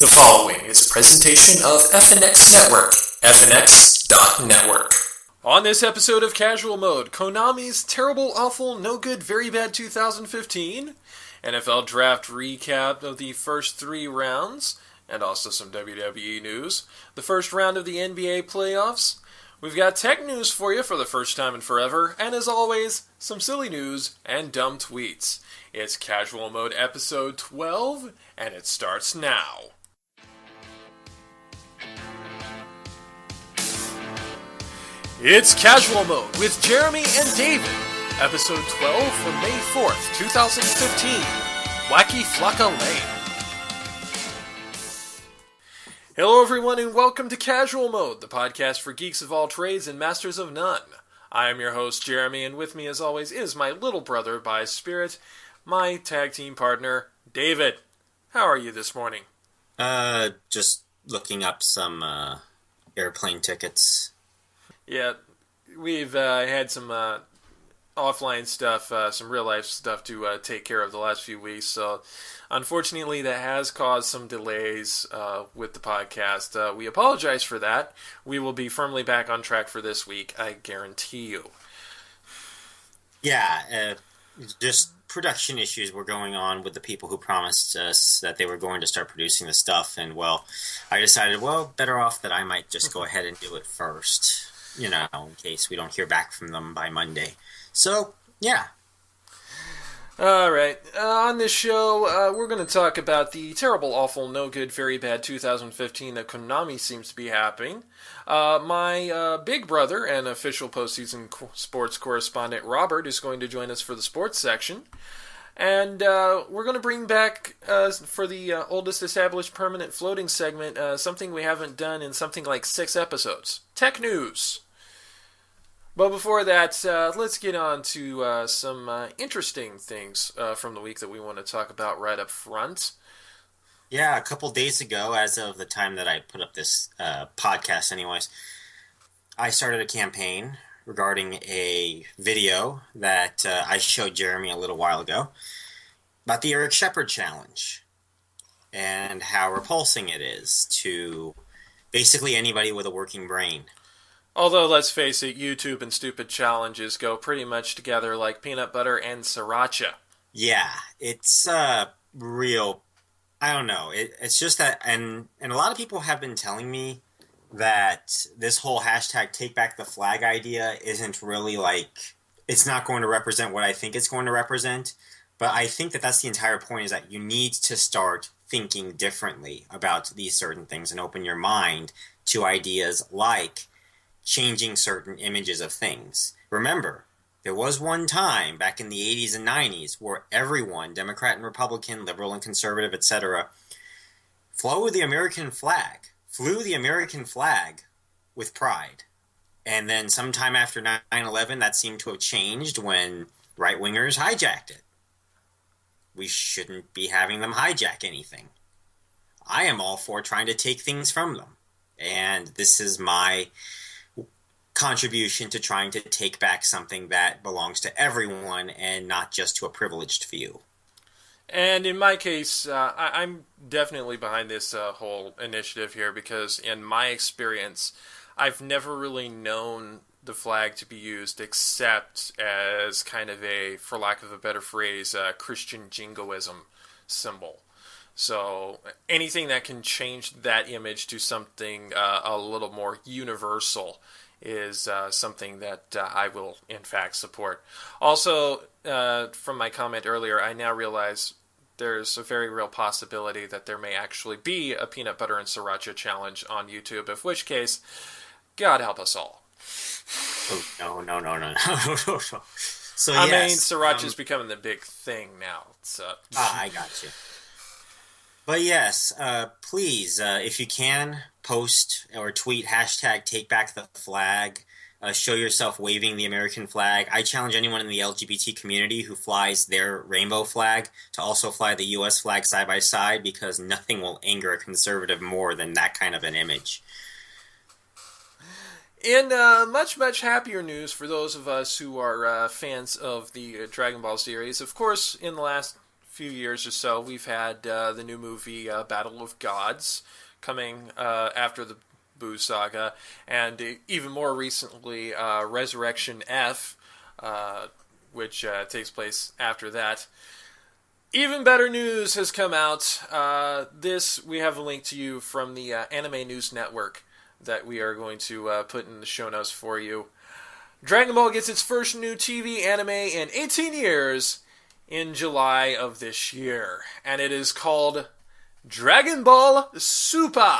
The following is a presentation of FNX Network, fnx.network. On this episode of Casual Mode, Konami's Terrible, Awful, No Good, Very Bad 2015, NFL Draft recap of the first 3 rounds, and also some WWE news, the first round of the NBA playoffs. We've got tech news for you for the first time in forever, and as always, some silly news and dumb tweets. It's Casual Mode episode 12, and it starts now. It's Casual Mode with Jeremy and David, episode 12 from May 4th, 2015, Wacky Flakka Lane. Hello everyone and welcome to Casual Mode, the podcast for geeks of all trades and masters of none. I am your host Jeremy, and with me as always is my little brother by spirit, my tag team partner, David. How are you this morning? Just looking up some airplane tickets. Yeah, we've had some offline stuff, some real-life stuff to take care of the last few weeks, so unfortunately that has caused some delays with the podcast. We apologize for that. We will be firmly back on track for this week, I guarantee you. Yeah, just production issues were going on with the people who promised us that they were going to start producing the stuff, and well, I decided, better off that I might just go ahead and do it first. In case we don't hear back from them by Monday. So, yeah. Alright, on this show, we're going to talk about the terrible, awful, no good, very bad 2015 that Konami seems to be happening. My big brother and official postseason sports correspondent Robert is going to join us for the sports section. And we're going to bring back, for the oldest established permanent floating segment, something we haven't done in something like 6 episodes. Tech news. But before that, let's get on to some interesting things from the week that we want to talk about right up front. Yeah, a couple days ago, as of the time that I put up this podcast anyways, I started a campaign regarding a video that I showed Jeremy a little while ago about the Eric Shepherd challenge and how repulsing it is to basically anybody with a working brain. Although, let's face it, YouTube and stupid challenges go pretty much together like peanut butter and sriracha. Yeah, it's real. I don't know. It's just that, and a lot of people have been telling me that this whole hashtag take back the flag idea isn't really it's not going to represent what I think it's going to represent. But I think that that's the entire point, is that you need to start thinking differently about these certain things and open your mind to ideas like changing certain images of things. Remember, there was one time back in the 80s and 90s where everyone, Democrat and Republican, liberal and conservative, etc., flew the American flag with pride. And then sometime after 9/11, that seemed to have changed when right-wingers hijacked it. We shouldn't be having them hijack anything. I am all for trying to take things from them. And this is my contribution to trying to take back something that belongs to everyone and not just to a privileged few. And in my case, I'm definitely behind this whole initiative here because in my experience, I've never really known the flag to be used except as kind of a, for lack of a better phrase, Christian jingoism symbol. So anything that can change that image to something a little more universal is something that I will, in fact, support. Also, from my comment earlier, I now realize there's a very real possibility that there may actually be a peanut butter and sriracha challenge on YouTube, in which case, God help us all. Oh, no. So, I mean, sriracha's becoming the big thing now. So. I got you. But yes, please, if you can, post or tweet hashtag take back the flag. Show yourself waving the American flag. I challenge anyone in the LGBT community who flies their rainbow flag to also fly the U.S. flag side by side, because nothing will anger a conservative more than that kind of an image. In much, much happier news for those of us who are fans of the Dragon Ball series, of course, in the last few years or so, we've had the new movie Battle of Gods coming after the Boo saga, and even more recently, Resurrection F, which takes place after that. Even better news has come out. This, we have a link to you from the Anime News Network that we are going to put in the show notes for you. Dragon Ball gets its first new TV anime in 18 years in July of this year. And it is called Dragon Ball Super.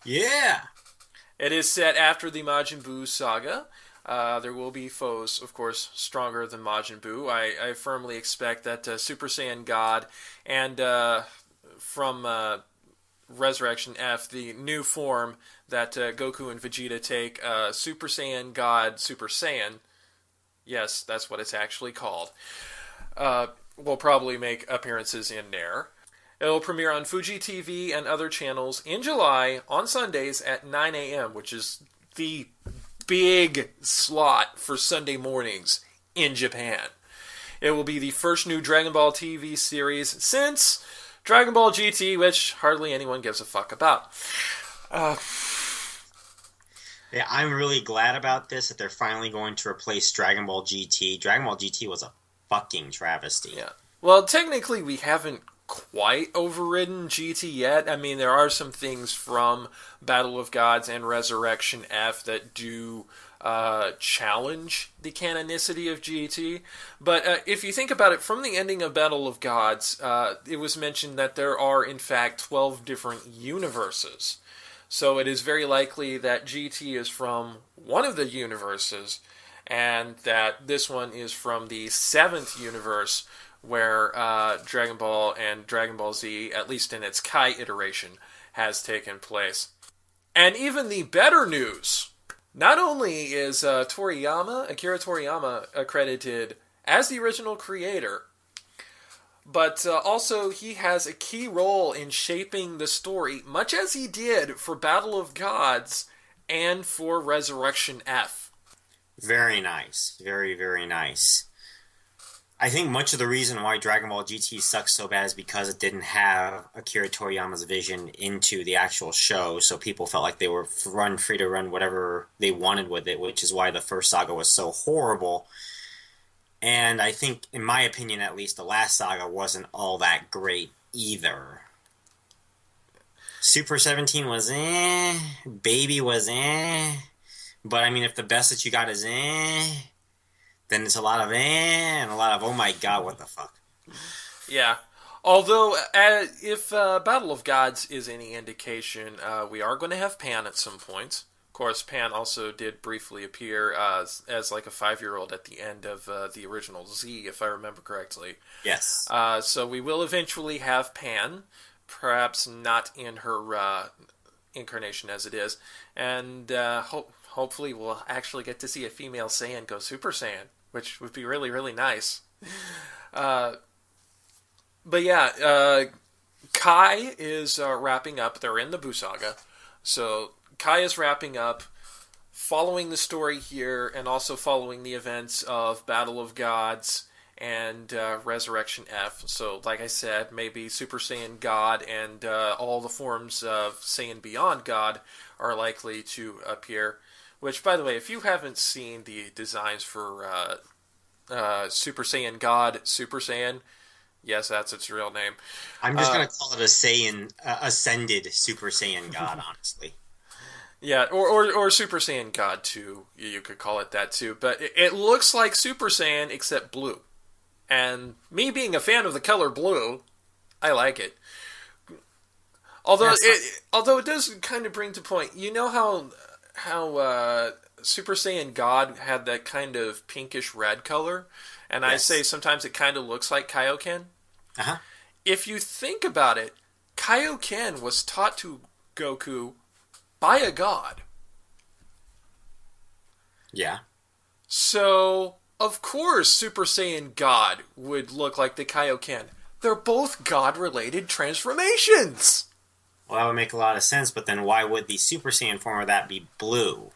Yeah! It is set after the Majin Buu saga. There will be foes, of course, stronger than Majin Buu. I firmly expect that Super Saiyan God and from Resurrection F, the new form that Goku and Vegeta take, Super Saiyan God Super Saiyan, yes, that's what it's actually called, will probably make appearances in there. It'll premiere on Fuji TV and other channels in July on Sundays at 9 a.m., which is the big slot for Sunday mornings in Japan. It will be the first new Dragon Ball TV series since Dragon Ball GT, which hardly anyone gives a fuck about. Yeah, I'm really glad about this, that they're finally going to replace Dragon Ball GT. Dragon Ball GT was a fucking travesty. Yeah. Well, technically, we haven't quite overridden GT yet. I mean, there are some things from Battle of Gods and Resurrection F that do challenge the canonicity of GT. But if you think about it, from the ending of Battle of Gods, it was mentioned that there are, in fact, 12 different universes. So it is very likely that GT is from one of the universes, and that this one is from the 7th universe, where Dragon Ball and Dragon Ball Z, at least in its Kai iteration, has taken place. And even the better news, not only is Akira Toriyama, accredited as the original creator, but also he has a key role in shaping the story, much as he did for Battle of Gods and for Resurrection F. Very nice. Very, very nice. I think much of the reason why Dragon Ball GT sucks so bad is because it didn't have Akira Toriyama's vision into the actual show, so people felt like they were free to run whatever they wanted with it, which is why the first saga was so horrible. And I think, in my opinion at least, the last saga wasn't all that great either. Super 17 was Baby was but I mean, if the best that you got is then it's a lot of and a lot of, oh my god, what the fuck. Yeah. Although, if Battle of Gods is any indication, we are going to have Pan at some point. Of course, Pan also did briefly appear as like a 5-year-old at the end of the original Z, if I remember correctly. Yes. So we will eventually have Pan, perhaps not in her incarnation as it is, and hopefully we'll actually get to see a female Saiyan go Super Saiyan, which would be really, really nice. But yeah, Kai is wrapping up. They're in the Buu saga. So Kai is wrapping up, following the story here, and also following the events of Battle of Gods and Resurrection F. So, like I said, maybe Super Saiyan God and all the forms of Saiyan Beyond God are likely to appear. Which, by the way, if you haven't seen the designs for Super Saiyan God, Super Saiyan, yes, that's its real name. I'm just going to call it a Saiyan, Ascended Super Saiyan God, honestly. Yeah, or Super Saiyan God 2, you could call it that too. But it looks like Super Saiyan except blue. And me being a fan of the color blue, I like it. Although it does kind of bring to point, you know how Super Saiyan God had that kind of pinkish red color? And yes. I say sometimes it kind of looks like Kaioken. Uh-huh. If you think about it, Kaioken was taught to Goku by a god. Yeah. So, of course, Super Saiyan God would look like the Kaioken. They're both god-related transformations. Well, that would make a lot of sense, but then why would the Super Saiyan form of that be blue?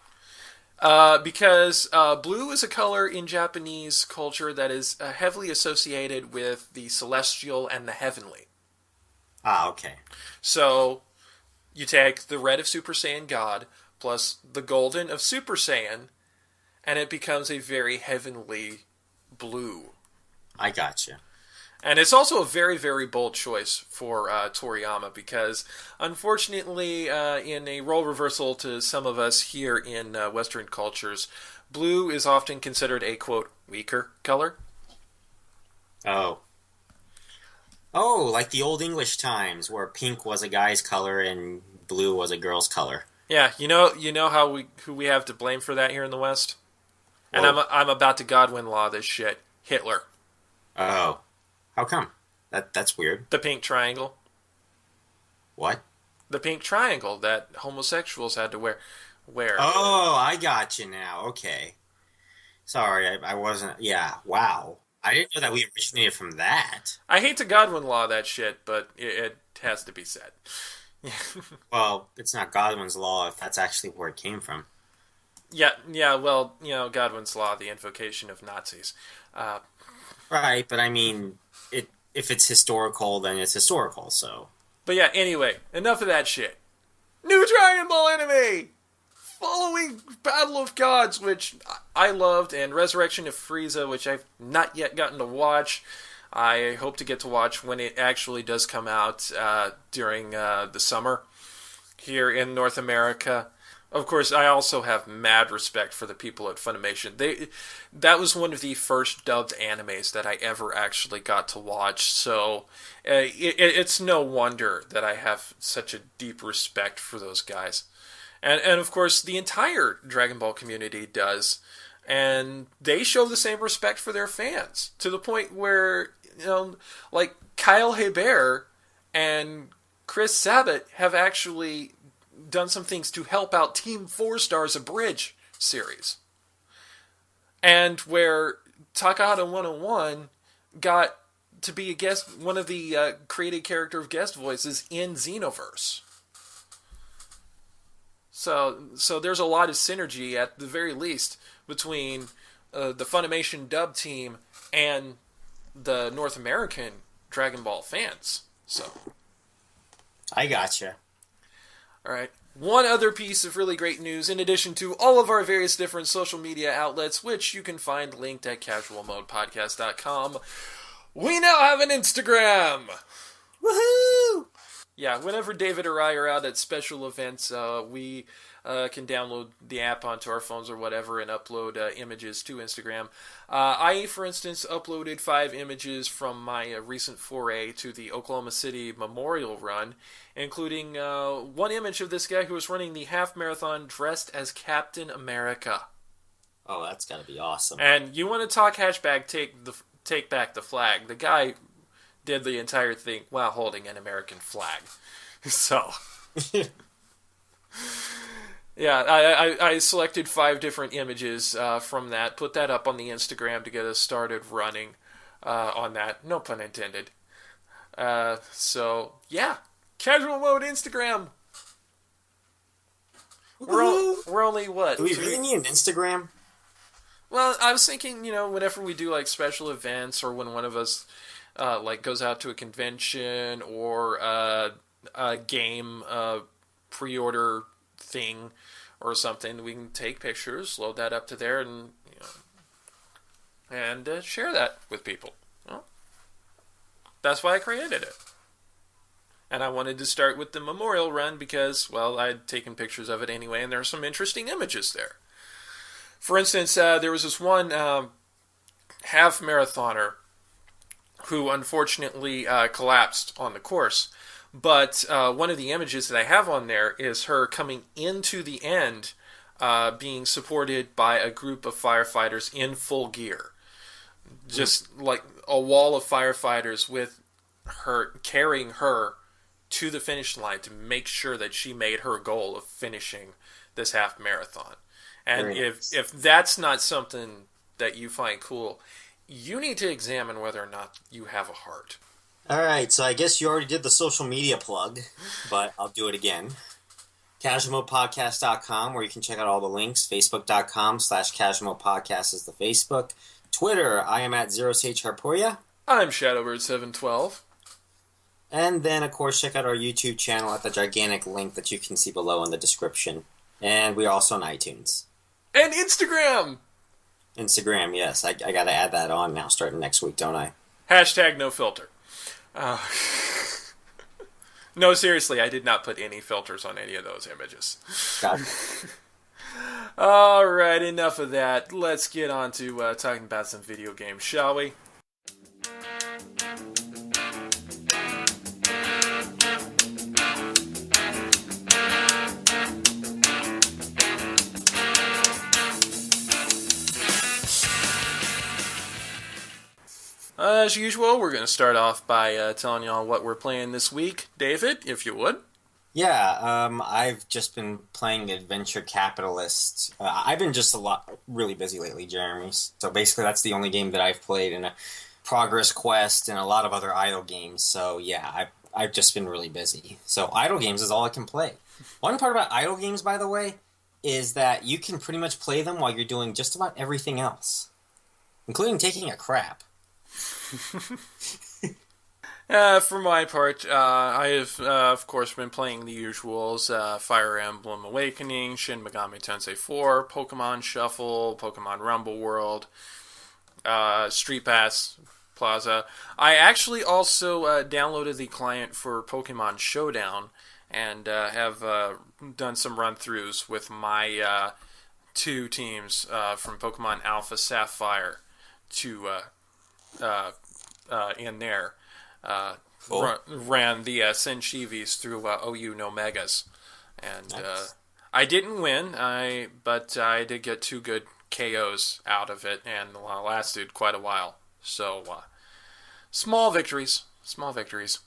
Because blue is a color in Japanese culture that is heavily associated with the celestial and the heavenly. Ah, okay. So you take the red of Super Saiyan God plus the golden of Super Saiyan, and it becomes a very heavenly blue. I gotcha. And it's also a very, very bold choice for Toriyama because, unfortunately, in a role reversal to some of us here in Western cultures, blue is often considered a, quote, weaker color. Oh. Oh, like the old English times where pink was a guy's color and blue was a girl's color. Yeah, you know who we have to blame for that here in the West? And Whoa. I'm about to Godwin law this shit. Hitler. Oh. How come? That's weird. The pink triangle. What? The pink triangle that homosexuals had to wear. Oh, I got you now. Okay. Sorry, I wasn't. Yeah, wow. I didn't know that we originated from that. I hate to Godwin law that shit, but it has to be said. Well, it's not Godwin's law if that's actually where it came from. Yeah. Well, Godwin's law, the invocation of Nazis. Uh, Right, but I mean, if it's historical, then it's historical, so. but yeah, anyway, enough of that shit. New Dragon Ball anime! Following Battle of Gods, which I loved, and Resurrection of Frieza, which I've not yet gotten to watch. I hope to get to watch when it actually does come out during the summer here in North America. Of course, I also have mad respect for the people at Funimation. That was one of the first dubbed animes that I ever actually got to watch, so it's no wonder that I have such a deep respect for those guys. And of course, the entire Dragon Ball community does, and they show the same respect for their fans to the point where like Kyle Hebert and Chris Sabat have actually done some things to help out Team 4 Star's Abridge series. And where Takahata 101 got to be a guest, one of the created character of guest voices in Xenoverse. So there's a lot of synergy at the very least between the Funimation dub team and the North American Dragon Ball fans. So I gotcha. all right. One other piece of really great news, in addition to all of our various different social media outlets, which you can find linked at casualmodepodcast.com, we now have an Instagram! Woohoo! Yeah, whenever David or I are out at special events, we can download the app onto our phones or whatever and upload images to Instagram. I, for instance, uploaded 5 images from my recent foray to the Oklahoma City Memorial Run, including one image of this guy who was running the half marathon dressed as Captain America. Oh, that's gotta be awesome. And you want to talk hashtag take back the flag? The guy did the entire thing while holding an American flag. So, yeah, I selected 5 different images from that, put that up on the Instagram to get us started running on that. No pun intended. So, yeah, casual mode Instagram. We're only what? Do we really need an Instagram? Well, I was thinking, whenever we do like special events or when one of us like goes out to a convention or a game pre-order thing or something, we can take pictures, load that up to there, and share that with people. Well, that's why I created it. And I wanted to start with the Memorial Run because, well, I'd taken pictures of it anyway, and there are some interesting images there. For instance, there was this one half marathoner who unfortunately collapsed on the course. But one of the images that I have on there is her coming into the end, being supported by a group of firefighters in full gear. Just like a wall of firefighters with her, carrying her to the finish line to make sure that she made her goal of finishing this half marathon. And if that's not something that you find cool, you need to examine whether or not you have a heart. Alright, so I guess you already did the social media plug, but I'll do it again. casualmodepodcast.com, where you can check out all the links. Facebook.com/casualmodepodcast is the Facebook. Twitter, I am at 0chharporia. I'm Shadowbird712. And then, of course, check out our YouTube channel at the gigantic link that you can see below in the description. And we are also on iTunes. And Instagram! Instagram, yes. I got to add that on now starting next week, don't I? Hashtag no filter. No, seriously, I did not put any filters on any of those images. Gotcha. Alright, enough of that. Let's get on to talking about some video games, shall we? As usual, we're going to start off by telling y'all what we're playing this week. David, if you would. Yeah, I've just been playing Adventure Capitalist. I've been just really busy lately, Jeremy. So basically that's the only game that I've played in a Progress Quest and a lot of other idle games. So yeah, I've just been really busy. So idle games is all I can play. One part about idle games, by the way, is that you can pretty much play them while you're doing just about everything else, including taking a crap. For my part, I have, of course, been playing the usuals, Fire Emblem Awakening, Shin Megami Tensei 4, Pokemon Shuffle, Pokemon Rumble World, Street Pass Plaza. I actually also downloaded the client for Pokemon Showdown, and have done some run-throughs with my two teams from Pokemon Alpha Sapphire to in there. Cool. Ran the Senshivis through OU No Megas, and Nice. I didn't win. But I did get 2 good KOs out of it, and lasted quite a while. So small victories, small victories.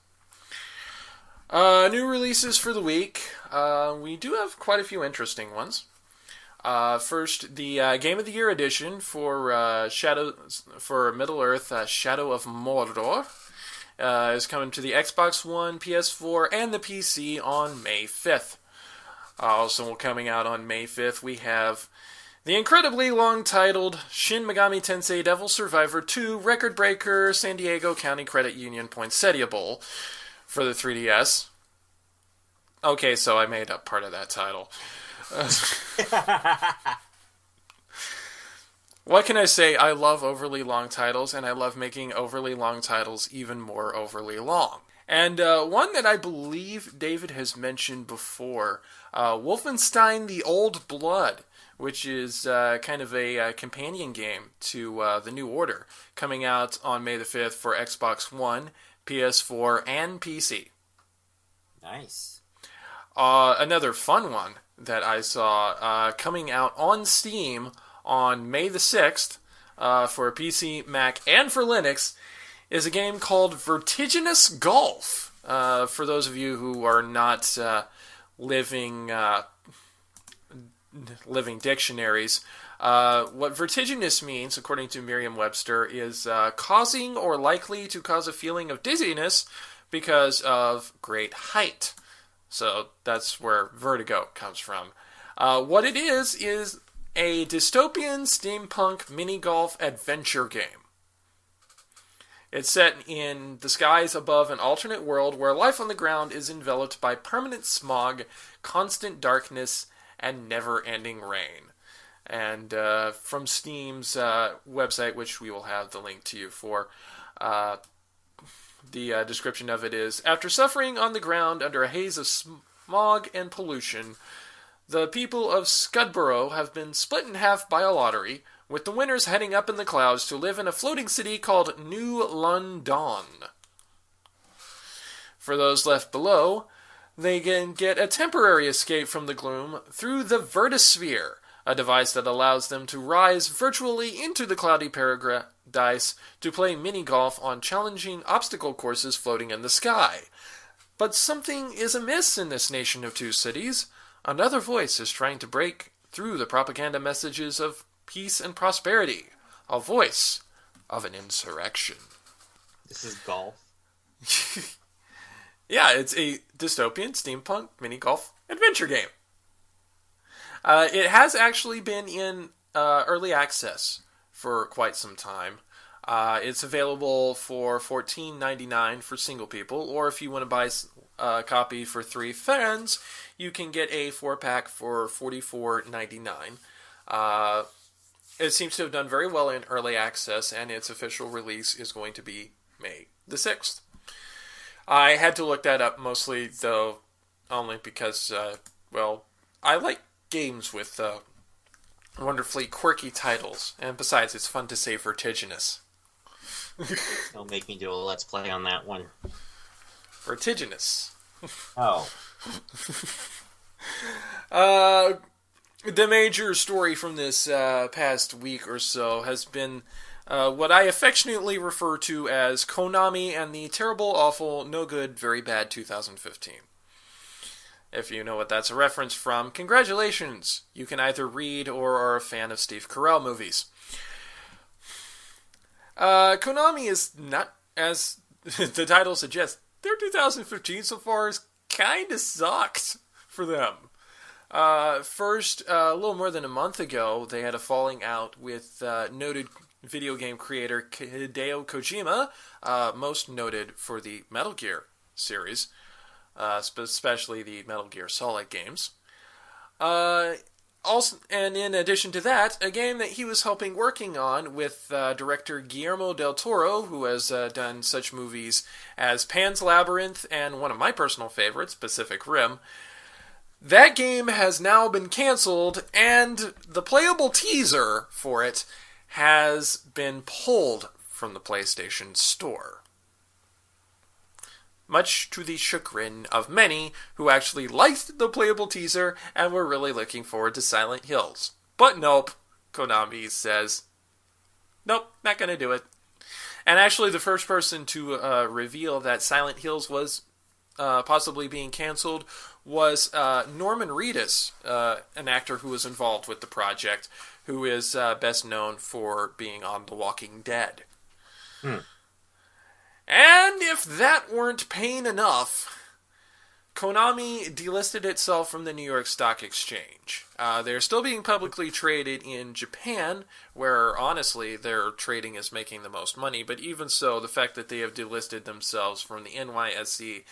New releases for the week. We do have quite a few interesting ones. First, the Game of the Year edition for Middle-earth, Shadow of Mordor, is coming to the Xbox One, PS4, and the PC on May 5th. Also coming out on May 5th, we have the incredibly long-titled Shin Megami Tensei Devil Survivor 2 Record Breaker San Diego County Credit Union Poinsettia Bowl for the 3DS. Okay, so I made up part of that title. What can I say? I love overly long titles, and I love making overly long titles even more overly long. And one that I believe David has mentioned before, Wolfenstein: The Old Blood, which is kind of a companion game to The New Order, coming out on May the 5th for Xbox One, PS4, and PC. Nice. Another fun one that I saw coming out on Steam on May the 6th for PC, Mac, and for Linux is a game called Vertiginous Golf. For those of you who are not living dictionaries, what vertiginous means, according to Merriam-Webster, is causing or likely to cause a feeling of dizziness because of great height. So that's where vertigo comes from. What it is a dystopian steampunk mini-golf adventure game. It's set in the skies above an alternate world where life on the ground is enveloped by permanent smog, constant darkness, and never-ending rain. And from Steam's website, which we will have the link to you for, the description of it is, after suffering on the ground under a haze of smog and pollution, the people of Scudborough have been split in half by a lottery, with the winners heading up in the clouds to live in a floating city called New London. For those left below, they can get a temporary escape from the gloom through the Vertisphere, a device that allows them to rise virtually into the cloudy paradise to play mini-golf on challenging obstacle courses floating in the sky. But something is amiss in this nation of 2 cities. Another voice is trying to break through the propaganda messages of peace and prosperity. A voice of an insurrection. This is golf. Yeah, it's a dystopian steampunk mini-golf adventure game. It has actually been in early access for quite some time. It's available for $14.99 for single people, or if you want to buy a copy for 3 friends, you can get a 4-pack for $44.99. It seems to have done very well in early access, and its official release is going to be May the 6th. I had to look that up mostly, though, only because, I like games with wonderfully quirky titles, and besides, it's fun to say vertiginous. Don't make me do a let's play on that one. Vertiginous. Oh. The major story from this past week or so has been what I affectionately refer to as Konami and the terrible, awful, no good, very bad 2015. If you know what that's a reference from, congratulations! You can either read or are a fan of Steve Carell movies. Konami is not, as the title suggests, their 2015 so far has kinda sucked for them. First, a little more than a month ago, they had a falling out with noted video game creator Hideo Kojima, most noted for the Metal Gear series, especially the Metal Gear Solid games. Also, and in addition to that, a game that he was helping working on with director Guillermo del Toro, who has done such movies as Pan's Labyrinth and one of my personal favorites, Pacific Rim. That game has now been canceled, and the playable teaser for it has been pulled from the PlayStation Store. Much to the chagrin of many who actually liked the playable teaser and were really looking forward to Silent Hills. But nope, Konami says, nope, not gonna do it. And actually the first person to reveal that Silent Hills was possibly being canceled was Norman Reedus, an actor who was involved with the project, who is best known for being on The Walking Dead. And if that weren't pain enough, Konami delisted itself from the New York Stock Exchange. They're still being publicly traded in Japan, where honestly their trading is making the most money, but even so, the fact that they have delisted themselves from the NYSE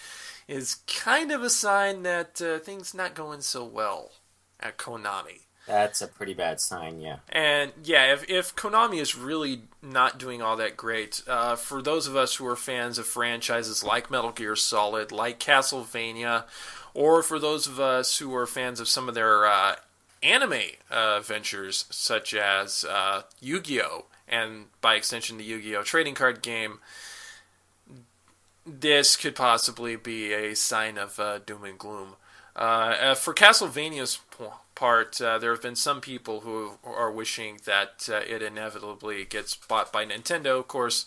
is kind of a sign that things not going so well at Konami. That's a pretty bad sign, yeah. And yeah, if Konami is really not doing all that great, for those of us who are fans of franchises like Metal Gear Solid, like Castlevania, or for those of us who are fans of some of their anime ventures, such as Yu-Gi-Oh! And by extension the Yu-Gi-Oh! Trading card game, this could possibly be a sign of doom and gloom. For Castlevania's part, there have been some people who are wishing that it inevitably gets bought by Nintendo. Of course,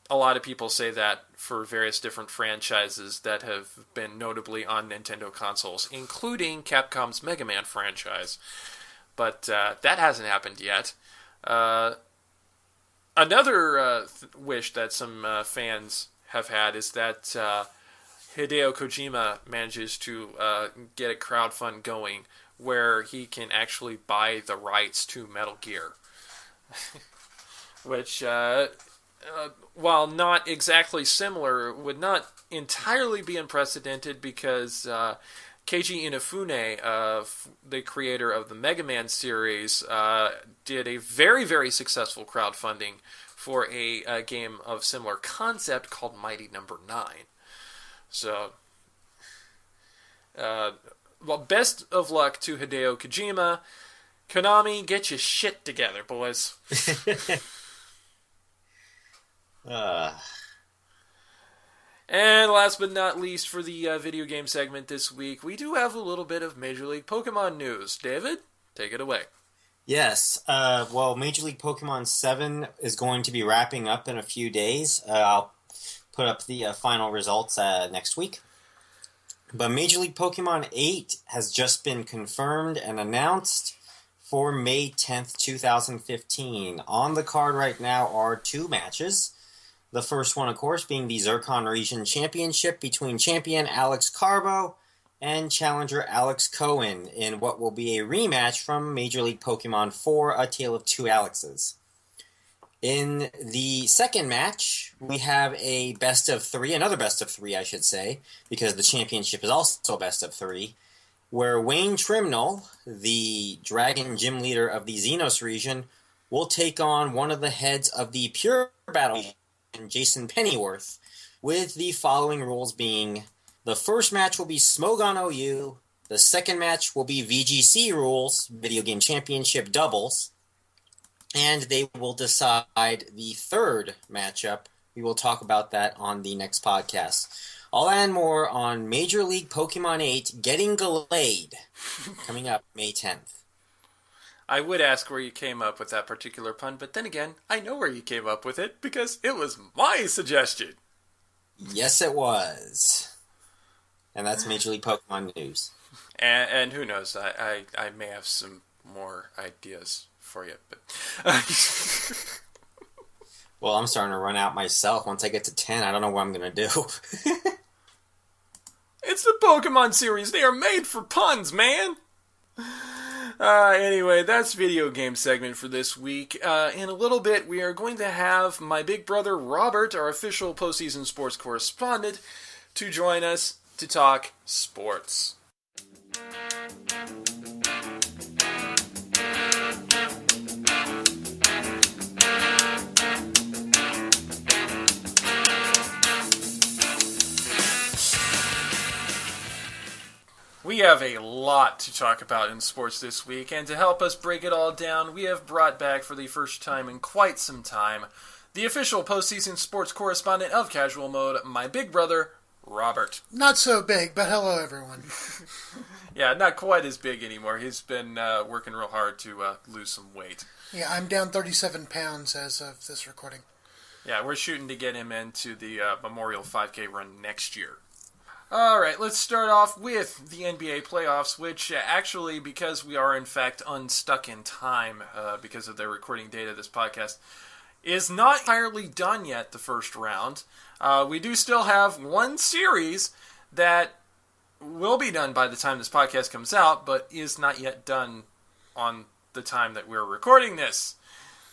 a lot of people say that for various different franchises that have been notably on Nintendo consoles, including Capcom's Mega Man franchise. But that hasn't happened yet. Another wish that some fans have had is that Hideo Kojima manages to get a crowdfund going where he can actually buy the rights to Metal Gear. Which, while not exactly similar, would not entirely be unprecedented because Keiji Inafune, the creator of the Mega Man series, did a very, very successful crowdfunding for a game of similar concept called Mighty Number 9. So, best of luck to Hideo Kojima. Konami, get your shit together, boys. And last but not least for the video game segment this week, we do have a little bit of Major League Pokemon news. David, take it away. Yes, well, Major League Pokemon 7 is going to be wrapping up in a few days. I'll put up the final results next week. But Major League Pokemon 8 has just been confirmed and announced for May 10th, 2015. On the card right now are 2 matches. The first one, of course, being the Zircon Region Championship between champion Alex Carbo and challenger Alex Cohen in what will be a rematch from Major League Pokemon 4, A Tale of Two Alexes. In the second match, we have a best of three, another best of three, I should say, because the championship is also a best of three, where Wayne Trimnell, the Dragon Gym leader of the Xenos region, will take on one of the heads of the Pure Battle, Jason Pennyworth, with the following rules being: the first match will be Smogon OU, the second match will be VGC rules, Video Game Championship doubles, and they will decide the third matchup. We will talk about that on the next podcast. All and more on Major League Pokemon 8 Getting Gallade, coming up May 10th. I would ask where you came up with that particular pun, but then again, I know where you came up with it because it was my suggestion. Yes, it was. And that's Major League Pokemon news. And who knows, I may have some more ideas for you, but well, I'm starting to run out myself. Once I get to 10, I don't know what I'm going to do. It's the Pokemon series. They are made for puns, man. Anyway, that's video game segment for this week. In a little bit, we are going to have my big brother Robert, our official postseason sports correspondent, to join us to talk sports. We have a lot to talk about in sports this week, and to help us break it all down, we have brought back for the first time in quite some time the official postseason sports correspondent of Casual Mode, my big brother, Robert. Not so big, but hello, everyone. Yeah, not quite as big anymore. He's been working real hard to lose some weight. Yeah, I'm down 37 pounds as of this recording. Yeah, we're shooting to get him into the Memorial 5K run next year. All right, let's start off with the NBA playoffs, which actually, because we are in fact unstuck in time because of the recording date of this podcast, is not entirely done yet, the first round. We do still have one series that will be done by the time this podcast comes out, but is not yet done on the time that we're recording this.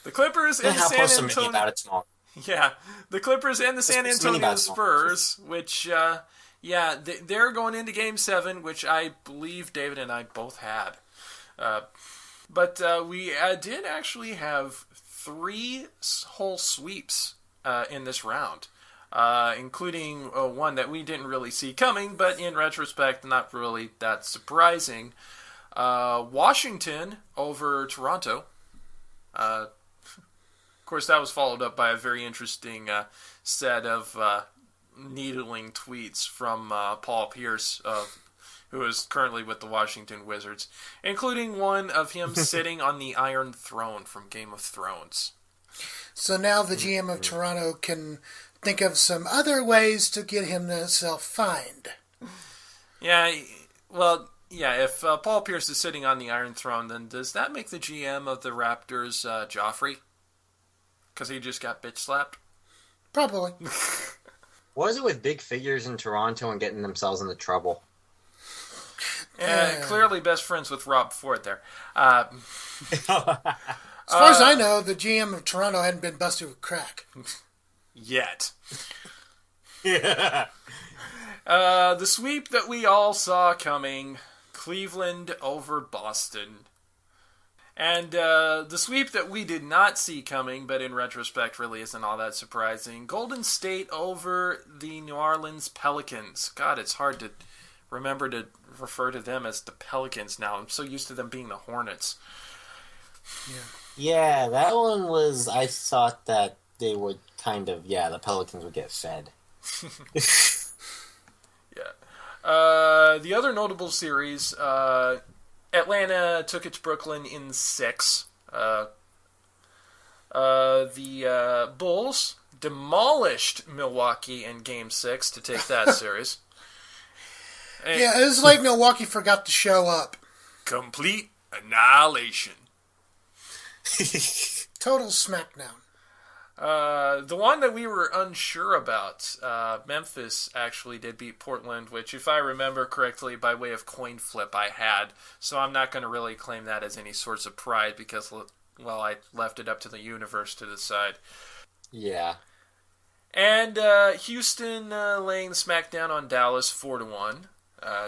The Clippers and the San Antonio... about it tomorrow. Yeah, the Clippers and the San Antonio Spurs, which... Yeah, they're going into Game 7, which I believe David and I both had. But we did actually have 3 whole sweeps in this round, including one that we didn't really see coming, but in retrospect, not really that surprising. Washington over Toronto. Of course, that was followed up by a very interesting set of... needling tweets from Paul Pierce, who is currently with the Washington Wizards, including one of him sitting on the Iron Throne from Game of Thrones. So now the GM of Toronto can think of some other ways to get himself fined. Yeah, well, yeah, if Paul Pierce is sitting on the Iron Throne, then does that make the GM of the Raptors Joffrey? Because he just got bitch slapped? Probably. What is it with big figures in Toronto and getting themselves into trouble? Clearly best friends with Rob Ford there. As far as I know, the GM of Toronto hadn't been busted with crack. Yet. The sweep that we all saw coming, Cleveland over Boston. And the sweep that we did not see coming, but in retrospect really isn't all that surprising, Golden State over the New Orleans Pelicans. God, it's hard to remember to refer to them as the Pelicans now. I'm so used to them being the Hornets. Yeah, that one was... I thought that they would kind of... Yeah, the Pelicans would get fed. Yeah. The other notable series... Atlanta took it to Brooklyn in 6. The Bulls demolished Milwaukee in Game 6 to take that series. Yeah, it was like Milwaukee forgot to show up. Complete annihilation. Total smackdown. The one that we were unsure about, Memphis actually did beat Portland, which, if I remember correctly, by way of coin flip, I had. So I'm not going to really claim that as any source of pride because, well, I left it up to the universe to decide. Yeah. And Houston laying the smackdown on Dallas 4-1.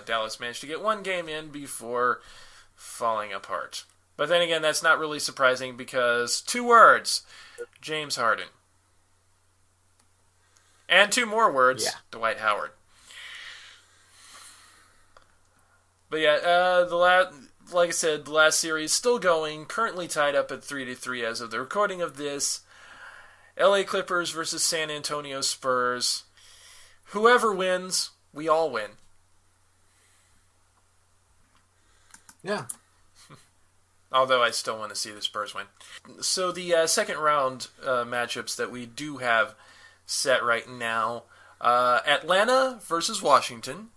Dallas managed to get one game in before falling apart. But then again, that's not really surprising because 2 words, James Harden. And 2 more words, Dwight Howard. But yeah, like I said, the last series still going, currently tied up at 3-3 as of the recording of this. LA Clippers versus San Antonio Spurs. Whoever wins, we all win. Yeah. Although I still want to see the Spurs win. So the second round matchups that we do have set right now. Atlanta versus Washington.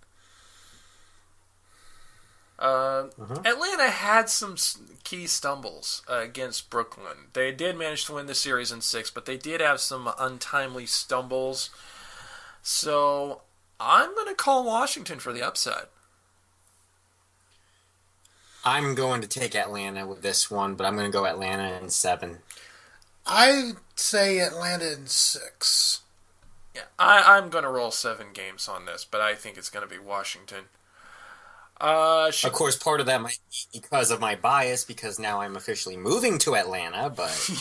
Atlanta had some key stumbles against Brooklyn. They did manage to win the series in 6, but they did have some untimely stumbles. So I'm going to call Washington for the upside. I'm going to take Atlanta with this one, but I'm going to go Atlanta in 7. I'd say Atlanta in 6. Yeah, I'm going to roll 7 games on this, but I think it's going to be Washington. Of course, part of that might be because of my bias, because now I'm officially moving to Atlanta, but,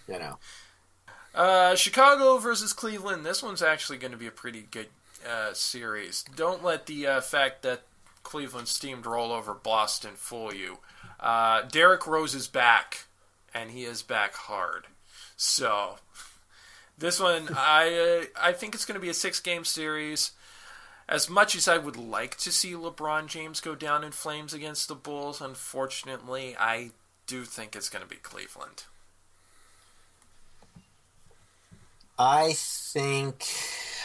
you know. Chicago versus Cleveland. This one's actually going to be a pretty good series. Don't let the fact that Cleveland steamroll over Boston fool you. Derrick Rose is back, and he is back hard. So, this one, I think it's going to be a 6-game series. As much as I would like to see LeBron James go down in flames against the Bulls, unfortunately, I do think it's going to be Cleveland. I think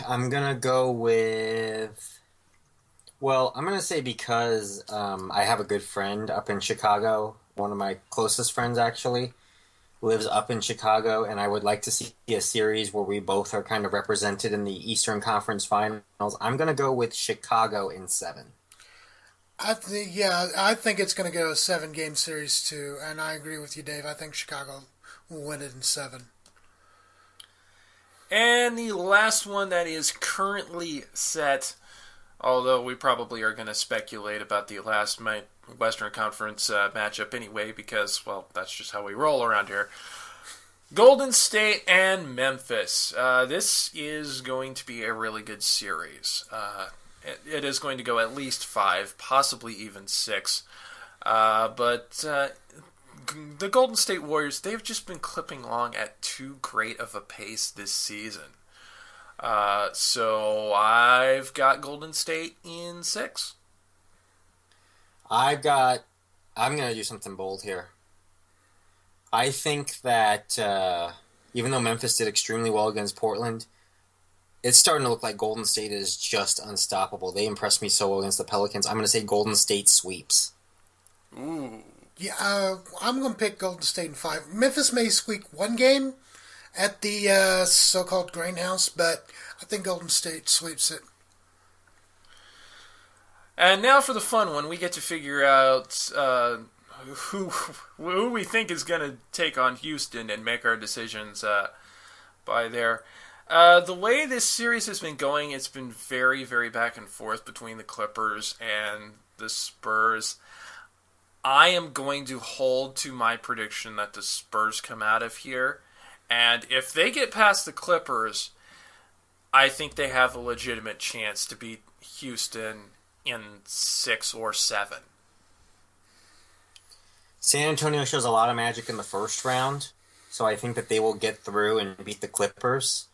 I'm going to go with... Well, I'm going to say because I have a good friend up in Chicago, one of my closest friends actually, lives up in Chicago, and I would like to see a series where we both are kind of represented in the Eastern Conference Finals. I'm going to go with Chicago in 7. I think it's going to go a 7-game series too, and I agree with you, Dave. I think Chicago will win it in 7. And the last one that is currently set, although we probably are going to speculate about the last Western Conference matchup anyway, because, well, that's just how we roll around here. Golden State and Memphis. This is going to be a really good series. It is going to go at least 5, possibly even 6. But the Golden State Warriors, they've just been clipping along at too great of a pace this season. So I've got Golden State in 6. I'm going to do something bold here. I think that even though Memphis did extremely well against Portland, it's starting to look like Golden State is just unstoppable. They impressed me so well against the Pelicans. I'm going to say Golden State sweeps. Ooh. Yeah, I'm going to pick Golden State in 5. Memphis may squeak one game at the so-called Greenhouse, but I think Golden State sweeps it. And now for the fun one, we get to figure out who we think is going to take on Houston and make our decisions by there. The way this series has been going, it's been very, very back and forth between the Clippers and the Spurs. I am going to hold to my prediction that the Spurs come out of here. And if they get past the Clippers, I think they have a legitimate chance to beat Houston in 6 or 7. San Antonio shows a lot of magic in the first round, so I think that they will get through and beat the Clippers.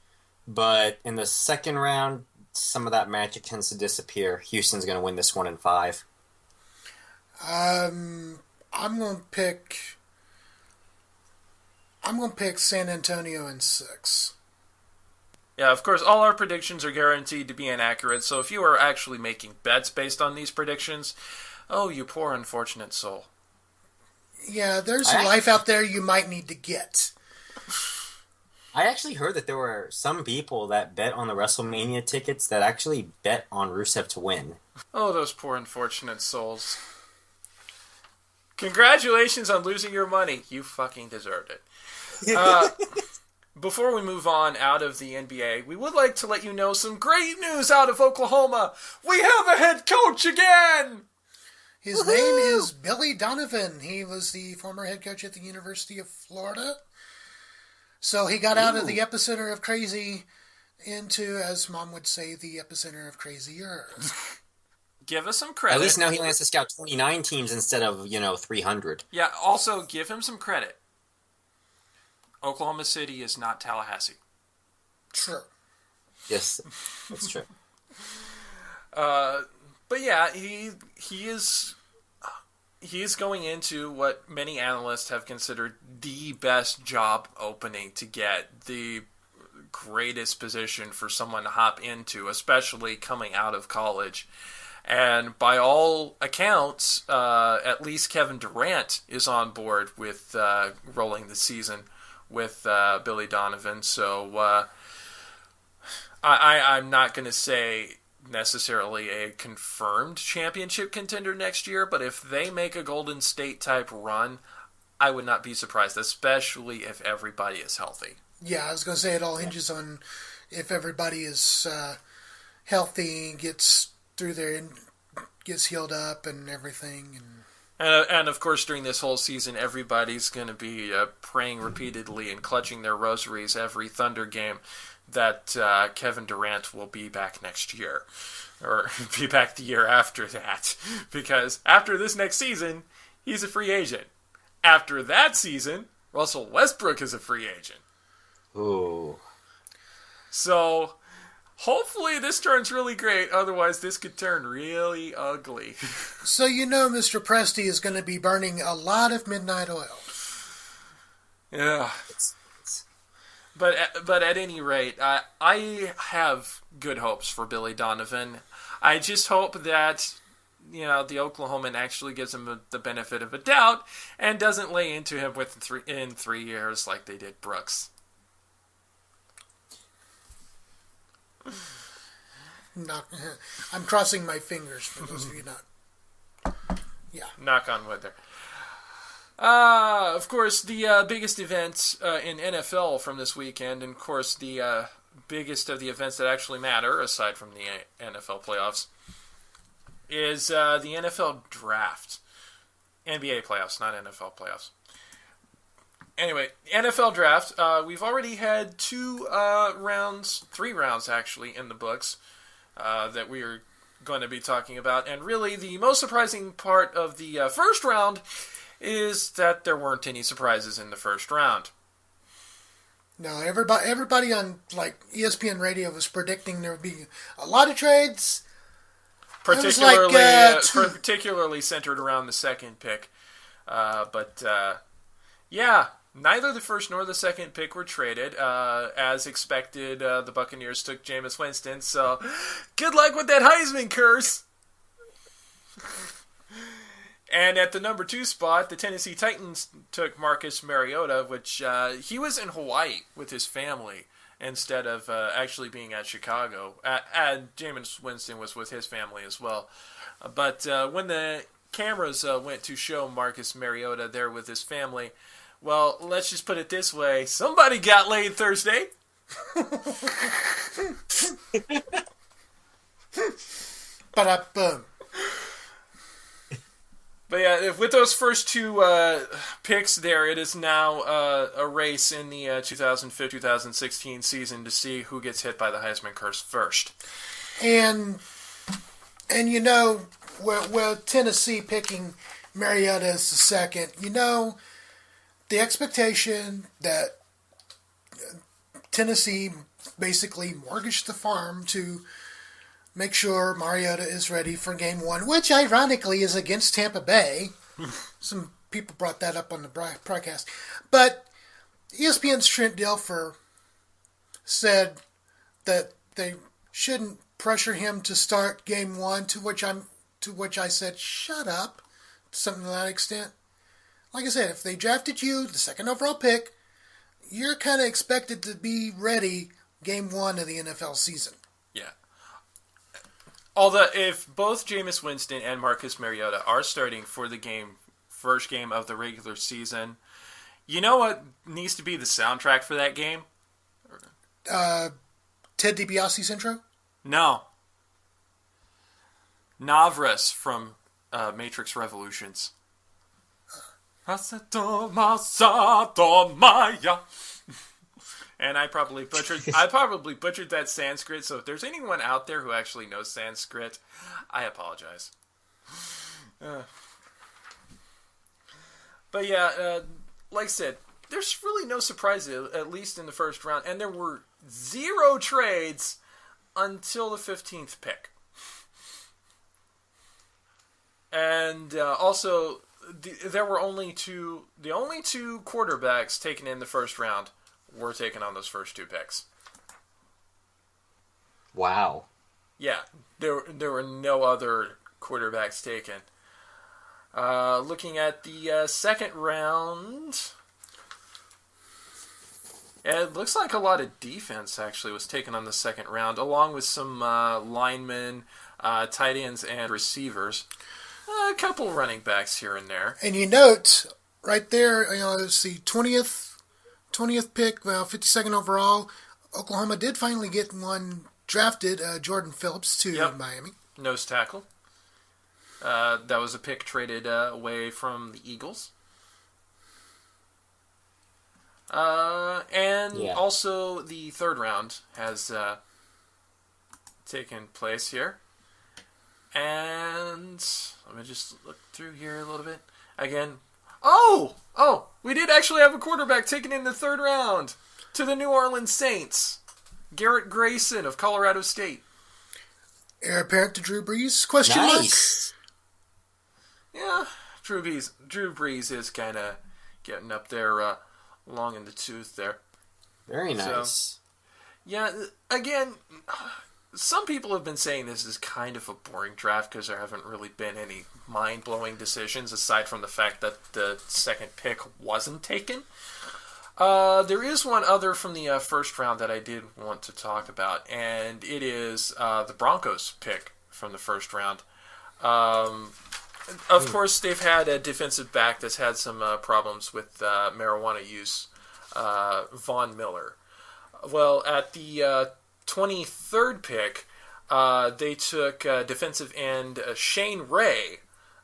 But in the second round, some of that magic tends to disappear. Houston's going to win this one in 5. I'm going to pick San Antonio in 6. Yeah, of course, all our predictions are guaranteed to be inaccurate, so if you are actually making bets based on these predictions, oh, you poor unfortunate soul. Yeah, there's a life out there you might need to get. I actually heard that there were some people that bet on the WrestleMania tickets that actually bet on Rusev to win. Oh, those poor unfortunate souls. Congratulations on losing your money. You fucking deserved it. Before we move on out of the NBA, we would like to let you know some great news out of Oklahoma. We have a head coach again! His name is Billy Donovan. He was the former head coach at the University of Florida. So he got out of the epicenter of crazy into, as Mom would say, the epicenter of crazier. Give us some credit. At least now he only has to scout 29 teams instead of, 300. Yeah, also give him some credit. Oklahoma City is not Tallahassee. True. Yes, that's true. But yeah, he is going into what many analysts have considered the best job opening to get, the greatest position for someone to hop into, especially coming out of college. And by all accounts, at least Kevin Durant is on board with rolling the season with Billy Donovan. So I'm not going to say necessarily a confirmed championship contender next year, but if they make a Golden State type run, I would not be surprised, especially if everybody is healthy. Yeah, I was going to say it all hinges on if everybody is healthy, gets through there and gets healed up and everything. And of course, during this whole season, everybody's going to be praying repeatedly and clutching their rosaries every Thunder game that Kevin Durant will be back next year. Or be back the year after that. Because after this next season, he's a free agent. After that season, Russell Westbrook is a free agent. Ooh. So, hopefully this turns really great. Otherwise, this could turn really ugly. So Mr. Presti is going to be burning a lot of midnight oil. Yeah. But at any rate, I have good hopes for Billy Donovan. I just hope that the Oklahoman actually gives him the benefit of a doubt and doesn't lay into him in 3 years like they did Brooks. I'm crossing my fingers for those of you not. Yeah. Knock on wood there. Of course, the biggest event in NFL from this weekend, and of course the biggest of the events that actually matter, aside from the NFL playoffs, is the NFL draft. NBA playoffs, not NFL playoffs. Anyway, NFL draft. We've already had 3 rounds actually in the books that we are going to be talking about. And really, the most surprising part of the first round is that there weren't any surprises in the first round. No, everybody on ESPN radio was predicting there would be a lot of trades. Particularly centered around the second pick. Yeah, neither the first nor the second pick were traded. As expected, the Buccaneers took Jameis Winston, so good luck with that Heisman curse. And at the number 2 spot, the Tennessee Titans took Marcus Mariota, which he was in Hawaii with his family instead of actually being at Chicago. And Jameis Winston was with his family as well. But when the cameras went to show Marcus Mariota there with his family, well, let's just put it this way. Somebody got laid Thursday. Ba-da-boom. But yeah, with those first 2 picks there, it is now a race in the 2015-2016 season to see who gets hit by the Heisman curse first. And with Tennessee picking Mariota as the second, the expectation that Tennessee basically mortgaged the farm to make sure Mariota is ready for game 1, which ironically is against Tampa Bay. Some people brought that up on the broadcast. But ESPN's Trent Dilfer said that they shouldn't pressure him to start game 1, to which I said, shut up, something to that extent. Like I said, if they drafted you, the second overall pick, you're kind of expected to be ready game 1 of the NFL season. Yeah. Although, if both Jameis Winston and Marcus Mariota are starting for the first game of the regular season, you know what needs to be the soundtrack for that game? Ted DiBiase's intro? No. Navras from Matrix Revolutions. And I probably butchered that Sanskrit, so if there's anyone out there who actually knows Sanskrit, I apologize. But yeah, like I said, there's really no surprises, at least in the first round, and there were 0 trades until the 15th pick. And also, there were only two quarterbacks taken in the first round were taken on those first 2 picks. Wow. Yeah, there were no other quarterbacks taken. Looking at the second round, it looks like a lot of defense actually was taken on the second round, along with some linemen, tight ends, and receivers. A couple running backs here and there. And you note right there, it's the 20th pick, 52nd overall. Oklahoma did finally get one drafted, Jordan Phillips, to Miami. Nose tackle. That was a pick traded away from the Eagles. Also the third round has taken place here. And let me just look through here a little bit. Again, we did actually have a quarterback taken in the third round to the New Orleans Saints. Garrett Grayson of Colorado State. Heir apparent to Drew Brees? Question mark? Yeah, Drew Brees is kind of getting up there long in the tooth there. Very nice. So, yeah, again, some people have been saying this is kind of a boring draft because there haven't really been any mind-blowing decisions aside from the fact that the second pick wasn't taken. There is one other from the first round that I did want to talk about, and it is the Broncos pick from the first round. Of course, they've had a defensive back that's had some problems with marijuana use, Von Miller. Well, at the 23rd pick, they took defensive end Shane Ray.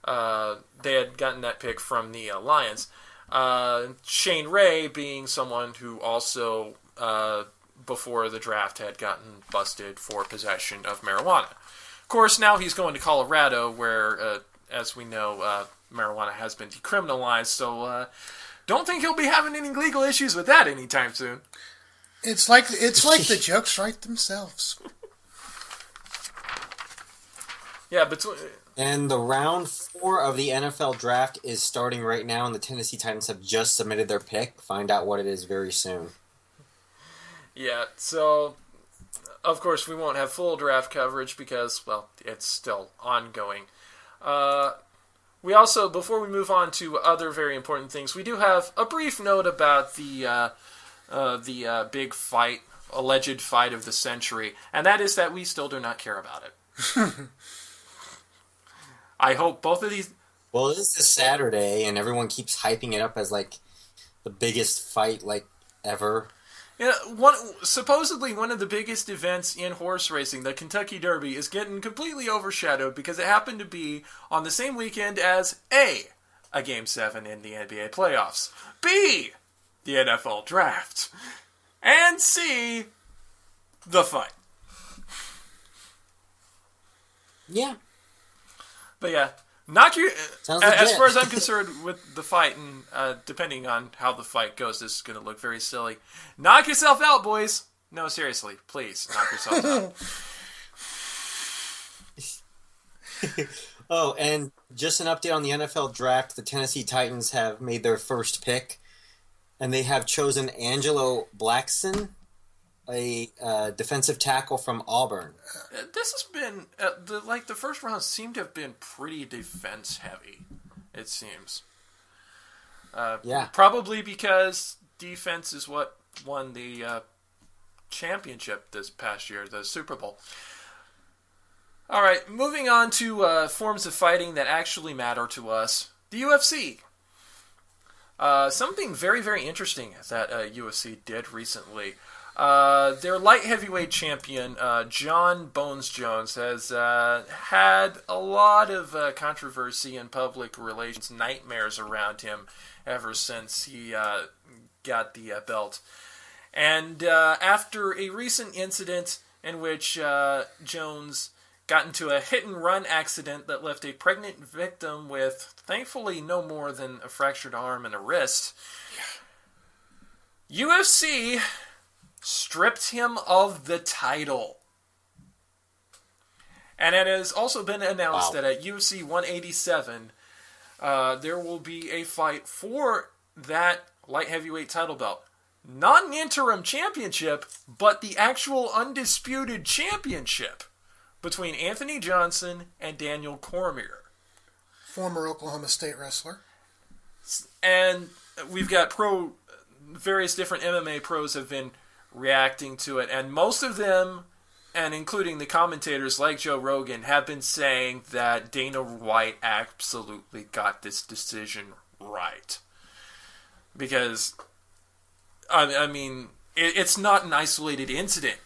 They had gotten that pick from the Lions. Shane Ray being someone who also, before the draft, had gotten busted for possession of marijuana. Of course, now he's going to Colorado, where, as we know, marijuana has been decriminalized, so don't think he'll be having any legal issues with that anytime soon. It's like the jokes write themselves. Yeah, and the round 4 of the NFL draft is starting right now, and the Tennessee Titans have just submitted their pick. Find out what it is very soon. Yeah, so of course we won't have full draft coverage because, well, it's still ongoing. We also, before we move on to other very important things, we do have a brief note about the big fight, alleged fight of the century, and that is that we still do not care about it. I hope both of these... Well, this is Saturday, and everyone keeps hyping it up as, like, the biggest fight, like, ever. Yeah, supposedly one of the biggest events in horse racing, the Kentucky Derby, is getting completely overshadowed because it happened to be on the same weekend as A, Game 7 in the NBA playoffs, B, the NFL draft, and C, the fight. Yeah. But yeah, as far as I'm concerned with the fight, and depending on how the fight goes, this is going to look very silly. Knock yourself out, boys. No, seriously, please, knock yourself out. Oh, and just an update on the NFL draft. The Tennessee Titans have made their first pick, and they have chosen Angelo Blackson, a defensive tackle from Auburn. This has been the first round seemed to have been pretty defense heavy. It seems. Yeah, probably because defense is what won the championship this past year, the Super Bowl. All right, moving on to forms of fighting that actually matter to us. The UFC. Something very, very interesting that UFC did recently. Their light heavyweight champion, John Bones Jones, has had a lot of controversy and public relations nightmares around him ever since he got the belt. And after a recent incident in which Jones got into a hit-and-run accident that left a pregnant victim with, thankfully, no more than a fractured arm and a wrist, UFC stripped him of the title. And it has also been announced that at UFC 187, there will be a fight for that light heavyweight title belt. Not an interim championship, but the actual undisputed championship between Anthony Johnson and Daniel Cormier. Former Oklahoma State wrestler. And we've got various different MMA pros have been reacting to it, and most of them, and including the commentators like Joe Rogan, have been saying that Dana White absolutely got this decision right. Because, I mean, it's not an isolated incident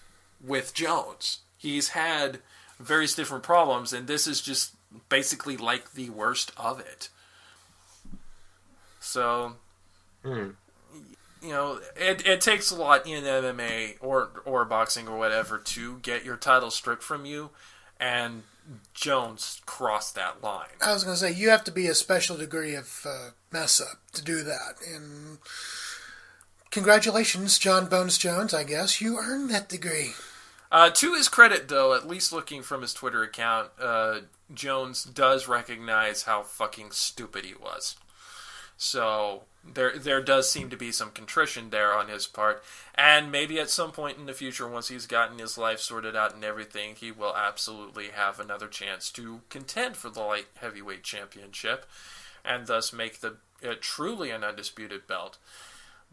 with Jones. He's had various different problems, and this is just basically like the worst of it. So, you know, it takes a lot in MMA or boxing or whatever to get your title stripped from you, and Jones crossed that line. I was going to say, you have to be a special degree of mess up to do that, and congratulations, John Bones Jones, I guess. You earned that degree. To his credit, though, at least looking from his Twitter account, Jones does recognize how fucking stupid he was. So there does seem to be some contrition there on his part. And maybe at some point in the future, once he's gotten his life sorted out and everything, he will absolutely have another chance to contend for the light heavyweight championship and thus make the truly an undisputed belt.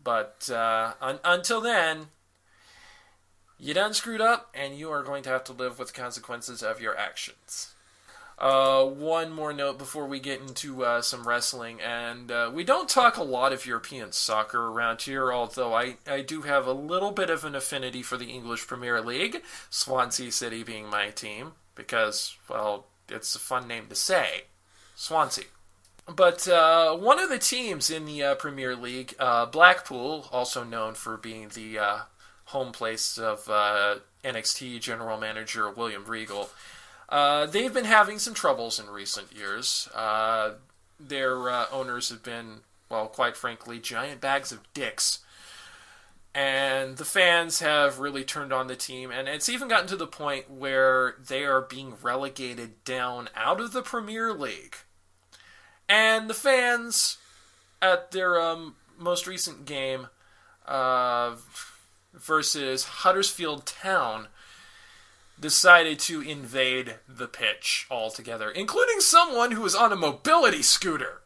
But until then, you done screwed up, and you are going to have to live with the consequences of your actions. One more note before we get into some wrestling, and we don't talk a lot of European soccer around here, although I do have a little bit of an affinity for the English Premier League, Swansea City being my team, because, well, it's a fun name to say, Swansea. But one of the teams in the Premier League, Blackpool, also known for being the home place of NXT general manager William Regal, they've been having some troubles in recent years. Their owners have been, well, quite frankly, giant bags of dicks. And the fans have really turned on the team, and it's even gotten to the point where they are being relegated down out of the Premier League. And the fans, at their most recent game, versus Huddersfield Town, decided to invade the pitch altogether, including someone who was on a mobility scooter.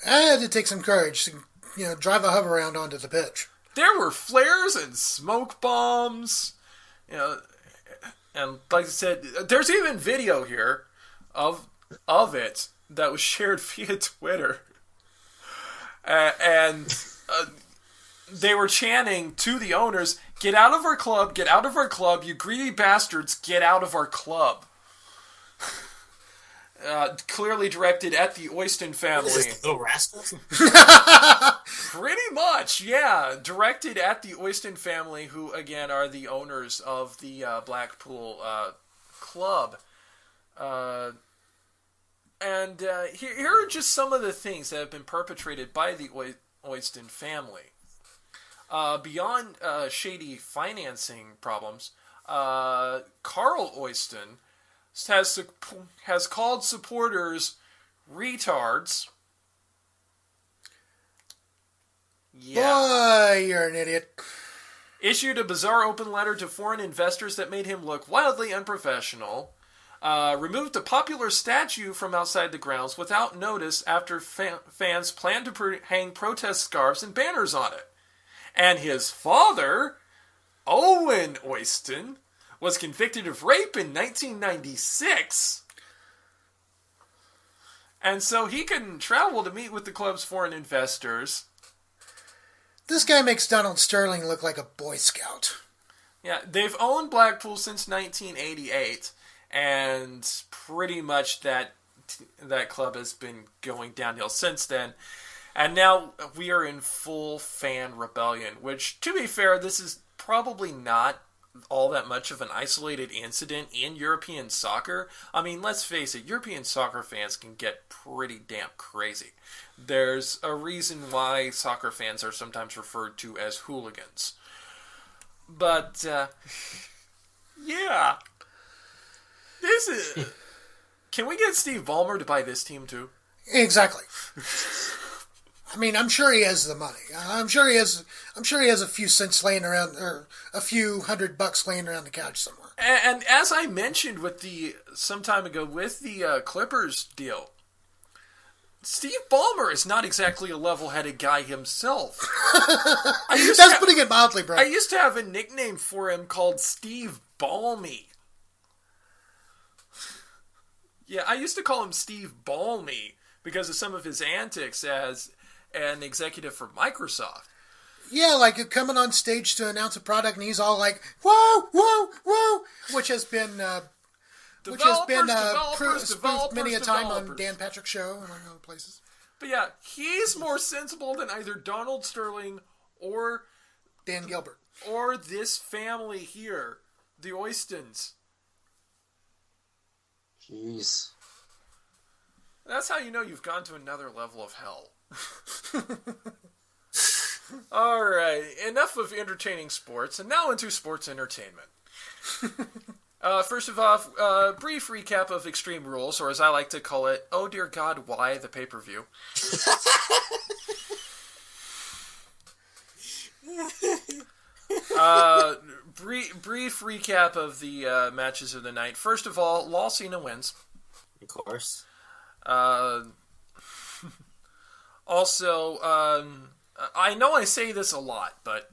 I had to take some courage to, drive a hover around onto the pitch. There were flares and smoke bombs, and like I said, there's even video here of it that was shared via Twitter, and they were chanting to the owners, "Get out of our club, get out of our club, you greedy bastards, get out of our club." Clearly directed at the Oyston family. What is this, Little Rascals? Pretty much, yeah. Directed at the Oyston family, who, again, are the owners of the Blackpool club. And here are just some of the things that have been perpetrated by the Oyston family. Beyond shady financing problems, Carl Oyston has called supporters retards. Yeah. Boy, you're an idiot. Issued a bizarre open letter to foreign investors that made him look wildly unprofessional. removed a popular statue from outside the grounds without notice after fans planned to hang protest scarves and banners on it. And his father, Owen Oyston, was convicted of rape in 1996. And so he couldn't travel to meet with the club's foreign investors. This guy makes Donald Sterling look like a Boy Scout. Yeah, they've owned Blackpool since 1988, and pretty much that club has been going downhill since then. And now we are in full fan rebellion, which, to be fair, this is probably not all that much of an isolated incident in European soccer. I mean, let's face it, European soccer fans can get pretty damn crazy. There's a reason why soccer fans are sometimes referred to as hooligans. But, yeah. This is... Can we get Steve Ballmer to buy this team too? Exactly. I mean, I'm sure he has the money. I'm sure he has a few cents laying around, or a few $100 laying around the couch somewhere. And as I mentioned some time ago with the Clippers deal, Steve Ballmer is not exactly a level-headed guy himself. That's putting it mildly, bro. I used to have a nickname for him called Steve Balmy. Yeah, I used to call him Steve Balmy because of some of his antics as an executive for Microsoft. Yeah, like coming on stage to announce a product, and he's all like, "Whoa, whoa, whoa," which has been spoofed many a time on Dan Patrick's show and other places. But yeah, he's more sensible than either Donald Sterling or Dan Gilbert or this family here, the Oystons. Jeez. That's how you know you've gone to another level of hell. Alright, enough of entertaining sports, and now into sports entertainment. First of all, brief recap of Extreme Rules, or as I like to call it, oh dear God, why the pay-per-view? Brief recap of the matches of the night. First of all, Law Cena wins. Of course. Also, I know I say this a lot, but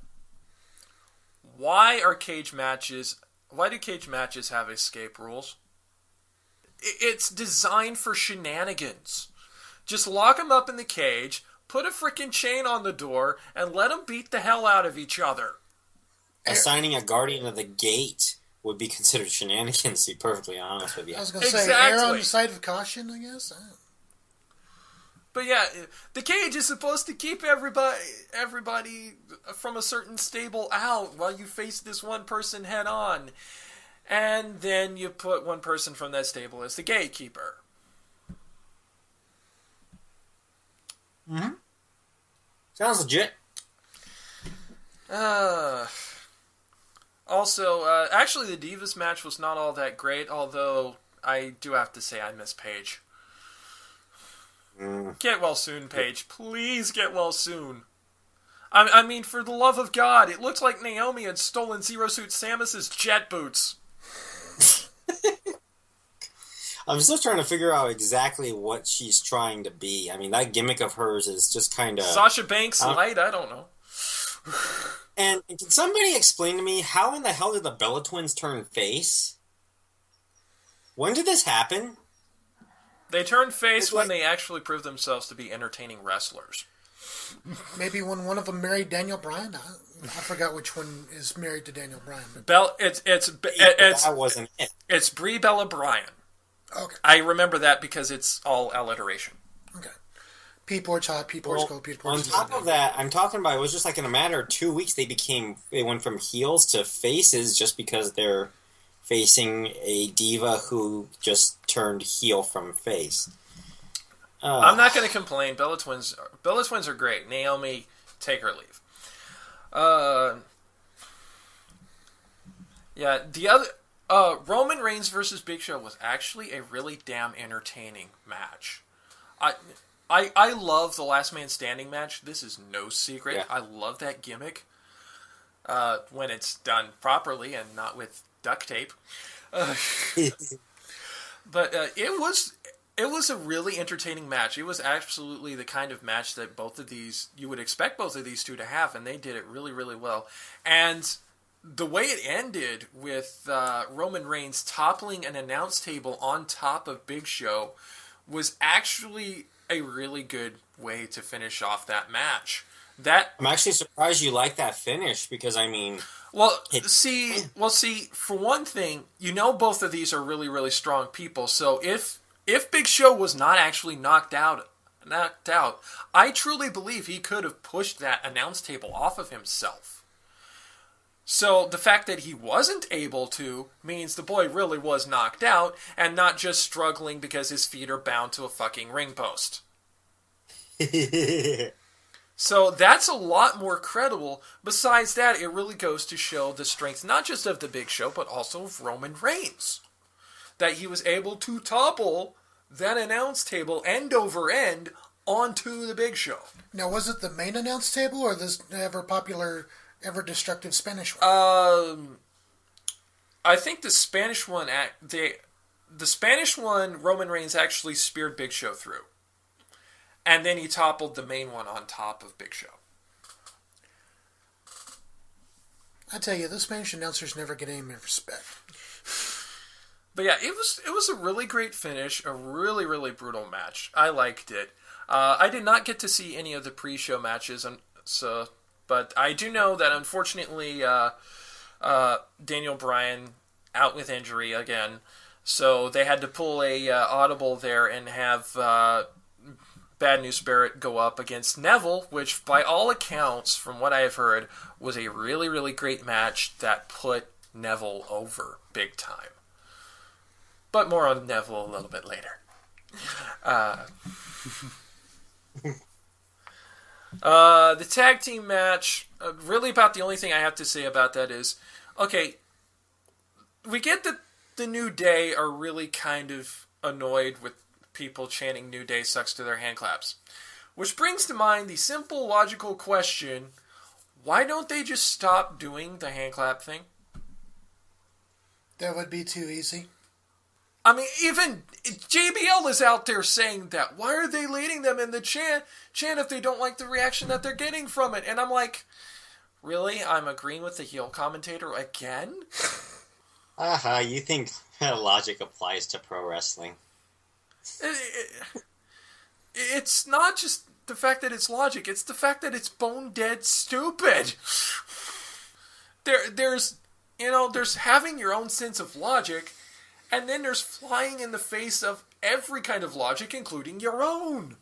why do cage matches have escape rules? It's designed for shenanigans. Just lock them up in the cage, put a freaking chain on the door, and let them beat the hell out of each other. Assigning a guardian of the gate would be considered shenanigans, to be perfectly honest with you. I was going to say, err on the side of caution, I guess. But yeah, the cage is supposed to keep everybody from a certain stable out while you face this one person head on. And then you put one person from that stable as the gatekeeper. Mm-hmm. Sounds legit. Also, actually the Divas match was not all that great, although I do have to say I miss Paige. Get well soon, Paige. Please get well soon. I mean, for the love of God, it looks like Naomi had stolen Zero Suit Samus's jet boots. I'm still trying to figure out exactly what she's trying to be. I mean, that gimmick of hers is just kind of... Sasha Banks light? I don't know. And can somebody explain to me, how in the hell did the Bella Twins turn face? When did this happen? They turned face when they actually proved themselves to be entertaining wrestlers. Maybe when one of them married Daniel Bryan. I forgot which one is married to Daniel Bryan. That wasn't it. It's Brie Bella Bryan. Okay. I remember that because it's all alliteration. Okay. P-Port's hot, P-Port's cold, P-Port's on top of that, I'm talking about, it was just like in a matter of 2 weeks they went from heels to faces just because they're facing a diva who just turned heel from face. I'm not going to complain. Bella Twins are great. Naomi, take her leave. Yeah, the other Roman Reigns versus Big Show was actually a really damn entertaining match. I love the Last Man Standing match. This is no secret. Yeah. I love that gimmick when it's done properly and not with duct tape. But it was a really entertaining match. It was absolutely the kind of match that you would expect both of these two to have, and they did it really, really well. And the way it ended with Roman Reigns toppling an announce table on top of Big Show was actually a really good way to finish off that match. I'm actually surprised you like that finish because, I mean... see, for one thing, both of these are really, really strong people. So if Big Show was not actually knocked out, I truly believe he could have pushed that announce table off of himself. So the fact that he wasn't able to means the boy really was knocked out and not just struggling because his feet are bound to a fucking ring post. So that's a lot more credible. Besides that, it really goes to show the strength not just of the Big Show, but also of Roman Reigns. That he was able to topple that announce table end over end onto the Big Show. Now, was it the main announce table or this ever-popular, ever-destructive Spanish one? I think the Spanish one, Roman Reigns actually speared Big Show through. And then he toppled the main one on top of Big Show. I tell you, the Spanish announcers never get any respect. But yeah, it was a really great finish, a really, really brutal match. I liked it. I did not get to see any of the pre-show matches, but I do know that unfortunately Daniel Bryan out with injury again, so they had to pull a audible there and have Bad News Barrett go up against Neville, which by all accounts, from what I have heard, was a really, really great match that put Neville over big time. But more on Neville a little bit later. The tag team match, really about the only thing I have to say about that is, okay, we get that the New Day are really kind of annoyed with people chanting New Day sucks to their hand claps. Which brings to mind the simple, logical question, why don't they just stop doing the hand clap thing? That would be too easy. I mean, even JBL is out there saying that. Why are they leading them in the chant if they don't like the reaction that they're getting from it? And I'm like, really? I'm agreeing with the heel commentator again? You think logic applies to pro wrestling? It's not just the fact that it's logic. It's the fact that it's bone dead stupid. There's having your own sense of logic, and then there's flying in the face of every kind of logic, including your own.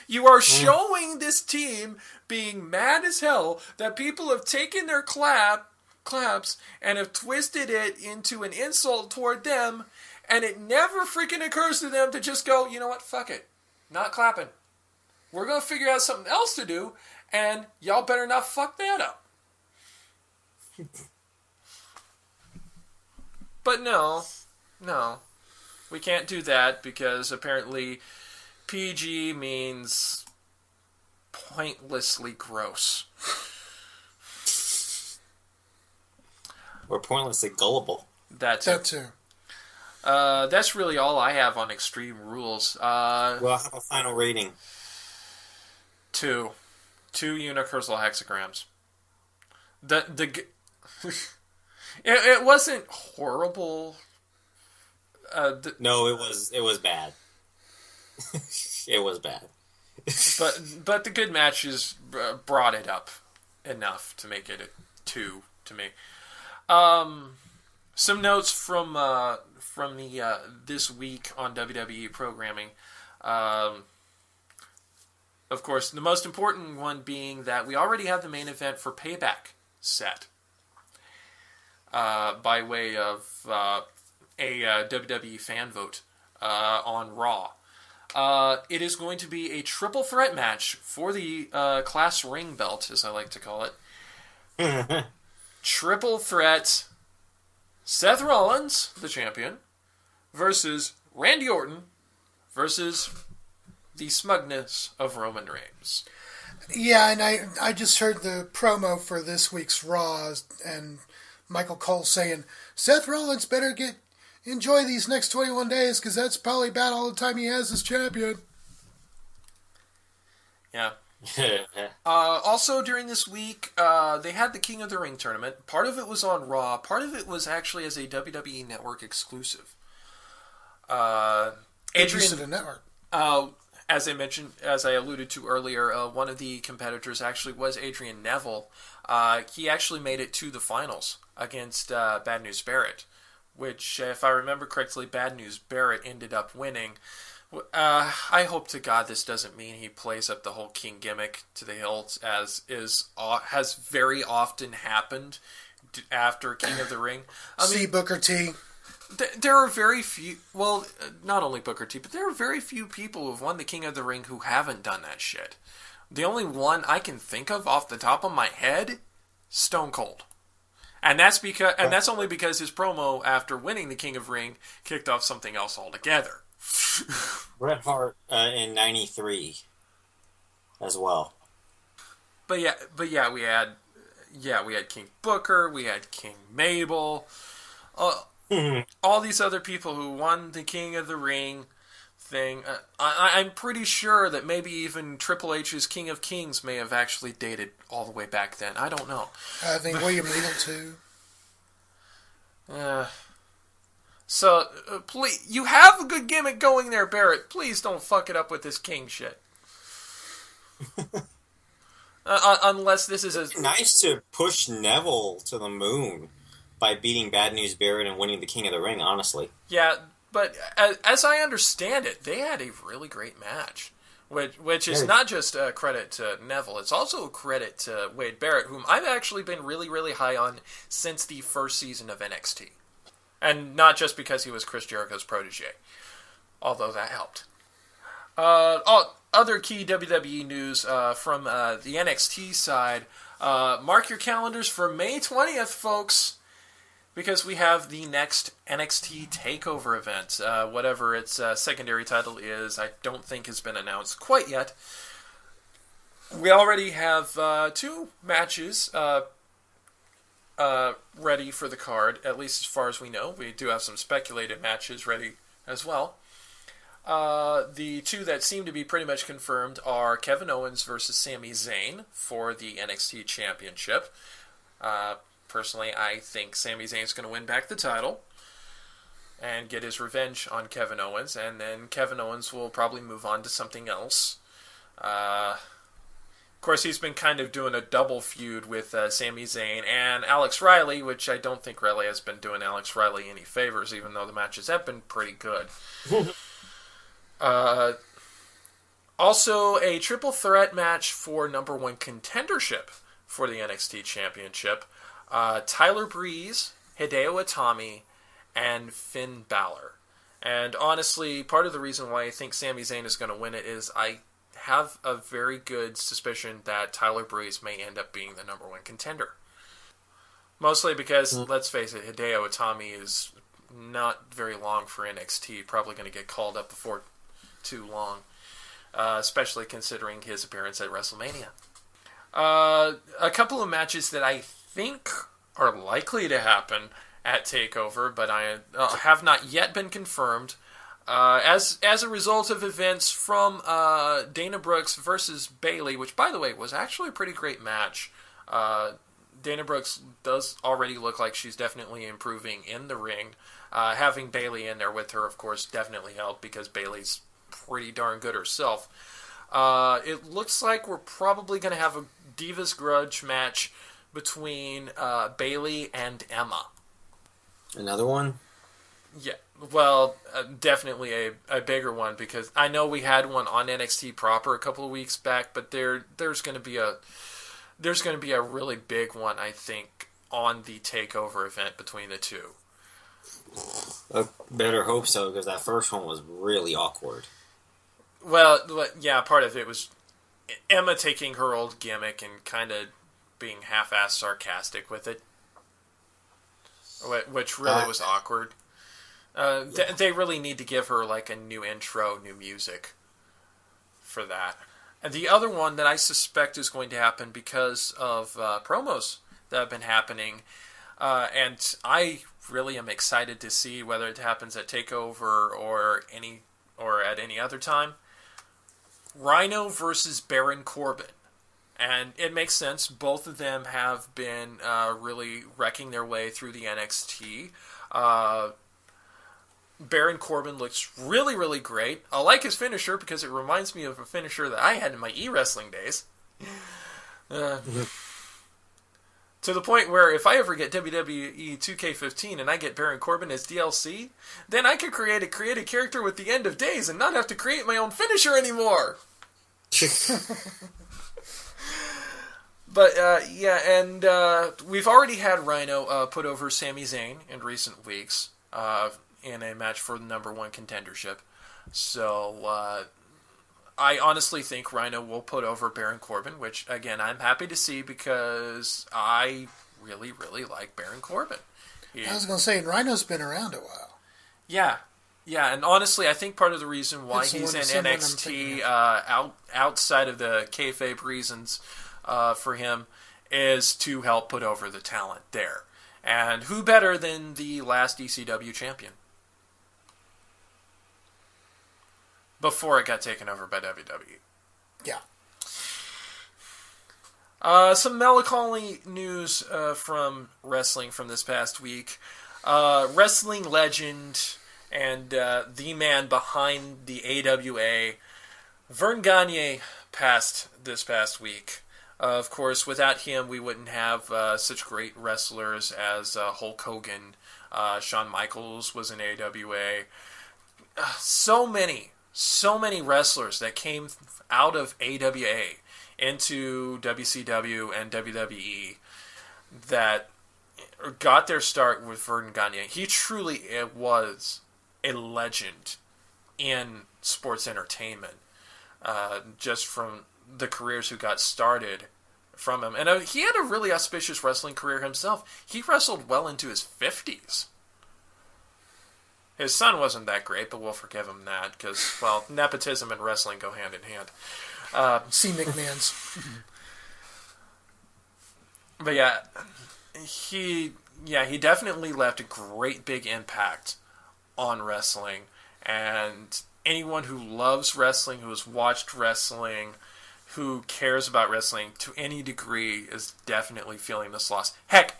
You are showing this team being mad as hell that people have taken their claps and have twisted it into an insult toward them, and it never freaking occurs to them to just go, you know what, fuck it. Not clapping. We're going to figure out something else to do, and y'all better not fuck that up. But no, we can't do that because apparently PG means pointlessly gross. Or pointlessly gullible. That too. That's really all I have on Extreme Rules. Well, how about final rating? 2 unicursal hexagrams. It wasn't horrible. No, it was bad. It was bad. but the good matches brought it up enough to make it a 2 to me. Some notes from the this week on WWE programming. Of course, the most important one being that we already have the main event for Payback set by way of a WWE fan vote on Raw. It is going to be a triple threat match for the class ring belt, as I like to call it. Triple threat: Seth Rollins, the champion, versus Randy Orton, versus the smugness of Roman Reigns. Yeah, and I just heard the promo for this week's Raw, and Michael Cole saying, Seth Rollins better get enjoy these next 21 days because that's probably about all the time he has as champion. Yeah. Also, during this week, they had the King of the Ring tournament. Part of it was on Raw. Part of it was actually as a WWE Network exclusive. Adrian, the network. As I mentioned, as I alluded to earlier, one of the competitors actually was Adrian Neville. He actually made it to the finals against Bad News Barrett, which, if I remember correctly, Bad News Barrett ended up winning. I hope to God this doesn't mean he plays up the whole King gimmick to the hilt, as has very often happened after King of the Ring. See Booker T. There are very few, well, not only Booker T, but there are very few people who have won the King of the Ring who haven't done that shit. The only one I can think of off the top of my head, Stone Cold. And that's only because his promo after winning the King of the Ring kicked off something else altogether. Bret Hart in '93 as well. But yeah, we had King Booker, we had King Mabel, all these other people who won the King of the Ring thing. I'm pretty sure that maybe even Triple H's King of Kings may have actually dated all the way back then. I don't know. I think William Regal too. So, please, you have a good gimmick going there, Barrett. Please don't fuck it up with this King shit. Unless this is It's nice to push Neville to the moon by beating Bad News Barrett and winning the King of the Ring, honestly. Yeah, but as I understand it, they had a really great match. Which is not just a credit to Neville, it's also a credit to Wade Barrett, whom I've actually been really, really high on since the first season of NXT. And not just because he was Chris Jericho's protege, although that helped. Other key WWE news from the NXT side. Mark your calendars for May 20th, folks, because we have the next NXT TakeOver event. Whatever its secondary title is, I don't think has been announced quite yet. We already have 2 matches ready for the card, at least as far as we know. We do have some speculated matches ready as well. The 2 that seem to be pretty much confirmed are Kevin Owens versus Sami Zayn for the NXT Championship. Personally, I think Sami Zayn's going to win back the title and get his revenge on Kevin Owens, and then Kevin Owens will probably move on to something else. Of course, he's been kind of doing a double feud with Sami Zayn and Alex Riley, which I don't think Riley has been doing Alex Riley any favors, even though the matches have been pretty good. Also, a triple threat match for number 1 contendership for the NXT Championship. Tyler Breeze, Hideo Itami, and Finn Balor. And honestly, part of the reason why I think Sami Zayn is going to win it is I have a very good suspicion that Tyler Breeze may end up being the number 1 contender. Mostly because, let's face it, Hideo Itami is not very long for NXT. Probably going to get called up before too long. Especially considering his appearance at WrestleMania. A couple of matches that I think are likely to happen at TakeOver, but I have not yet been confirmed. As a result of events from Dana Brooks versus Bayley, which, by the way, was actually a pretty great match. Dana Brooks does already look like she's definitely improving in the ring. Having Bayley in there with her, of course, definitely helped because Bayley's pretty darn good herself. It looks like we're probably going to have a Divas Grudge match between Bayley and Emma. Another one? Yeah, well, definitely a bigger one, because I know we had one on NXT proper a couple of weeks back, but there's going to be a really big one, I think, on the TakeOver event between the 2. I better hope so, because that first one was really awkward. Well, yeah, part of it was Emma taking her old gimmick and kind of being half-assed sarcastic with it, which really was awkward. They really need to give her like a new intro, new music for that. And the other one that I suspect is going to happen because of promos that have been happening, and I really am excited to see, whether it happens at TakeOver or at any other time. Rhino versus Baron Corbin. And it makes sense. Both of them have been really wrecking their way through the NXT. Baron Corbin looks really, really great. I like his finisher because it reminds me of a finisher that I had in my e-wrestling days. To the point where if I ever get WWE 2K15 and I get Baron Corbin as DLC, then I could create a character with the End of Days and not have to create my own finisher anymore. But, we've already had Rhino put over Sami Zayn in recent weeks in a match for the number one contendership. So, I honestly think Rhino will put over Baron Corbin, which, again, I'm happy to see because I really, really like Baron Corbin. I was going to say, Rhino's been around a while. Yeah, and honestly, I think part of the reason why he's in NXT outside of the kayfabe reasons for him is to help put over the talent there. And who better than the last ECW champion? Before it got taken over by WWE. Yeah. Some melancholy news from wrestling from this past week. Wrestling legend and the man behind the AWA, Vern Gagne, passed this past week. Of course, without him, we wouldn't have such great wrestlers as Hulk Hogan. Shawn Michaels was in AWA. So many wrestlers that came out of AWA into WCW and WWE that got their start with Vern Gagne. He truly was a legend in sports entertainment, just from the careers who got started from him. And he had a really auspicious wrestling career himself. He wrestled well into his 50s. His son wasn't that great, but we'll forgive him that because, well, nepotism and wrestling go hand in hand. See McMahon's. But he definitely left a great big impact on wrestling. And anyone who loves wrestling, who has watched wrestling, who cares about wrestling to any degree is definitely feeling this loss. Heck,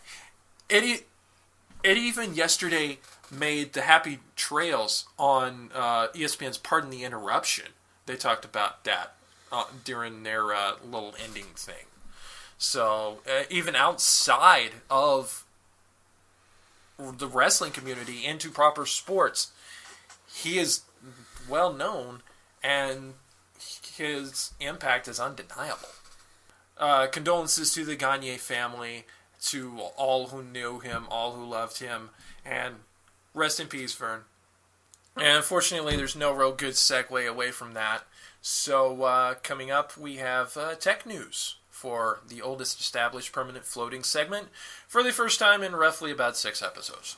it even yesterday made the Happy Trails on ESPN's Pardon the Interruption. They talked about that during their little ending thing. So even outside of the wrestling community into proper sports, he is well known and his impact is undeniable. Condolences to the Gagne family, to all who knew him, all who loved him, and rest in peace, Vern. And unfortunately, there's no real good segue away from that. So, coming up, we have tech news for the oldest established permanent floating segment for the first time in roughly about 6 episodes.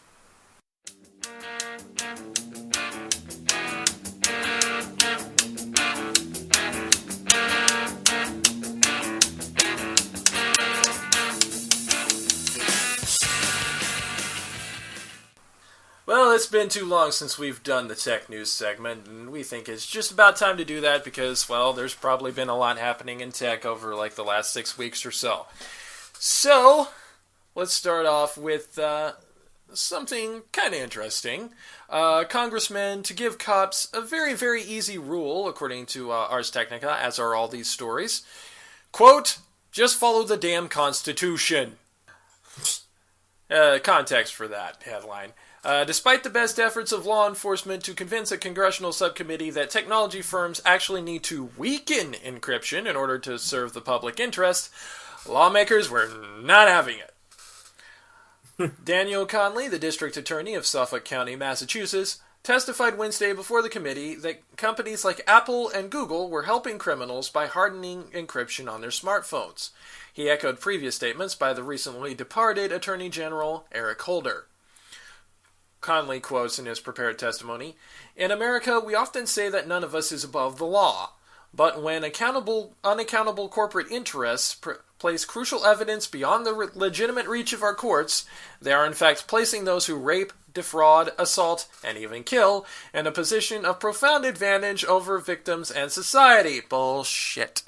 Well, it's been too long since we've done the tech news segment, and we think it's just about time to do that because, well, there's probably been a lot happening in tech over like the last 6 weeks or so. So, let's start off with something kind of interesting. Congressmen to give cops a very, very easy rule, according to Ars Technica, as are all these stories. Quote, just follow the damn Constitution. Context for that headline. Despite the best efforts of law enforcement to convince a congressional subcommittee that technology firms actually need to weaken encryption in order to serve the public interest, lawmakers were not having it. Daniel Conley, the district attorney of Suffolk County, Massachusetts, testified Wednesday before the committee that companies like Apple and Google were helping criminals by hardening encryption on their smartphones. He echoed previous statements by the recently departed Attorney General Eric Holder. Conley quotes in his prepared testimony, "In America, we often say that none of us is above the law. But when unaccountable corporate interests place crucial evidence beyond the legitimate reach of our courts, they are in fact placing those who rape, defraud, assault, and even kill in a position of profound advantage over victims and society. Bullshit.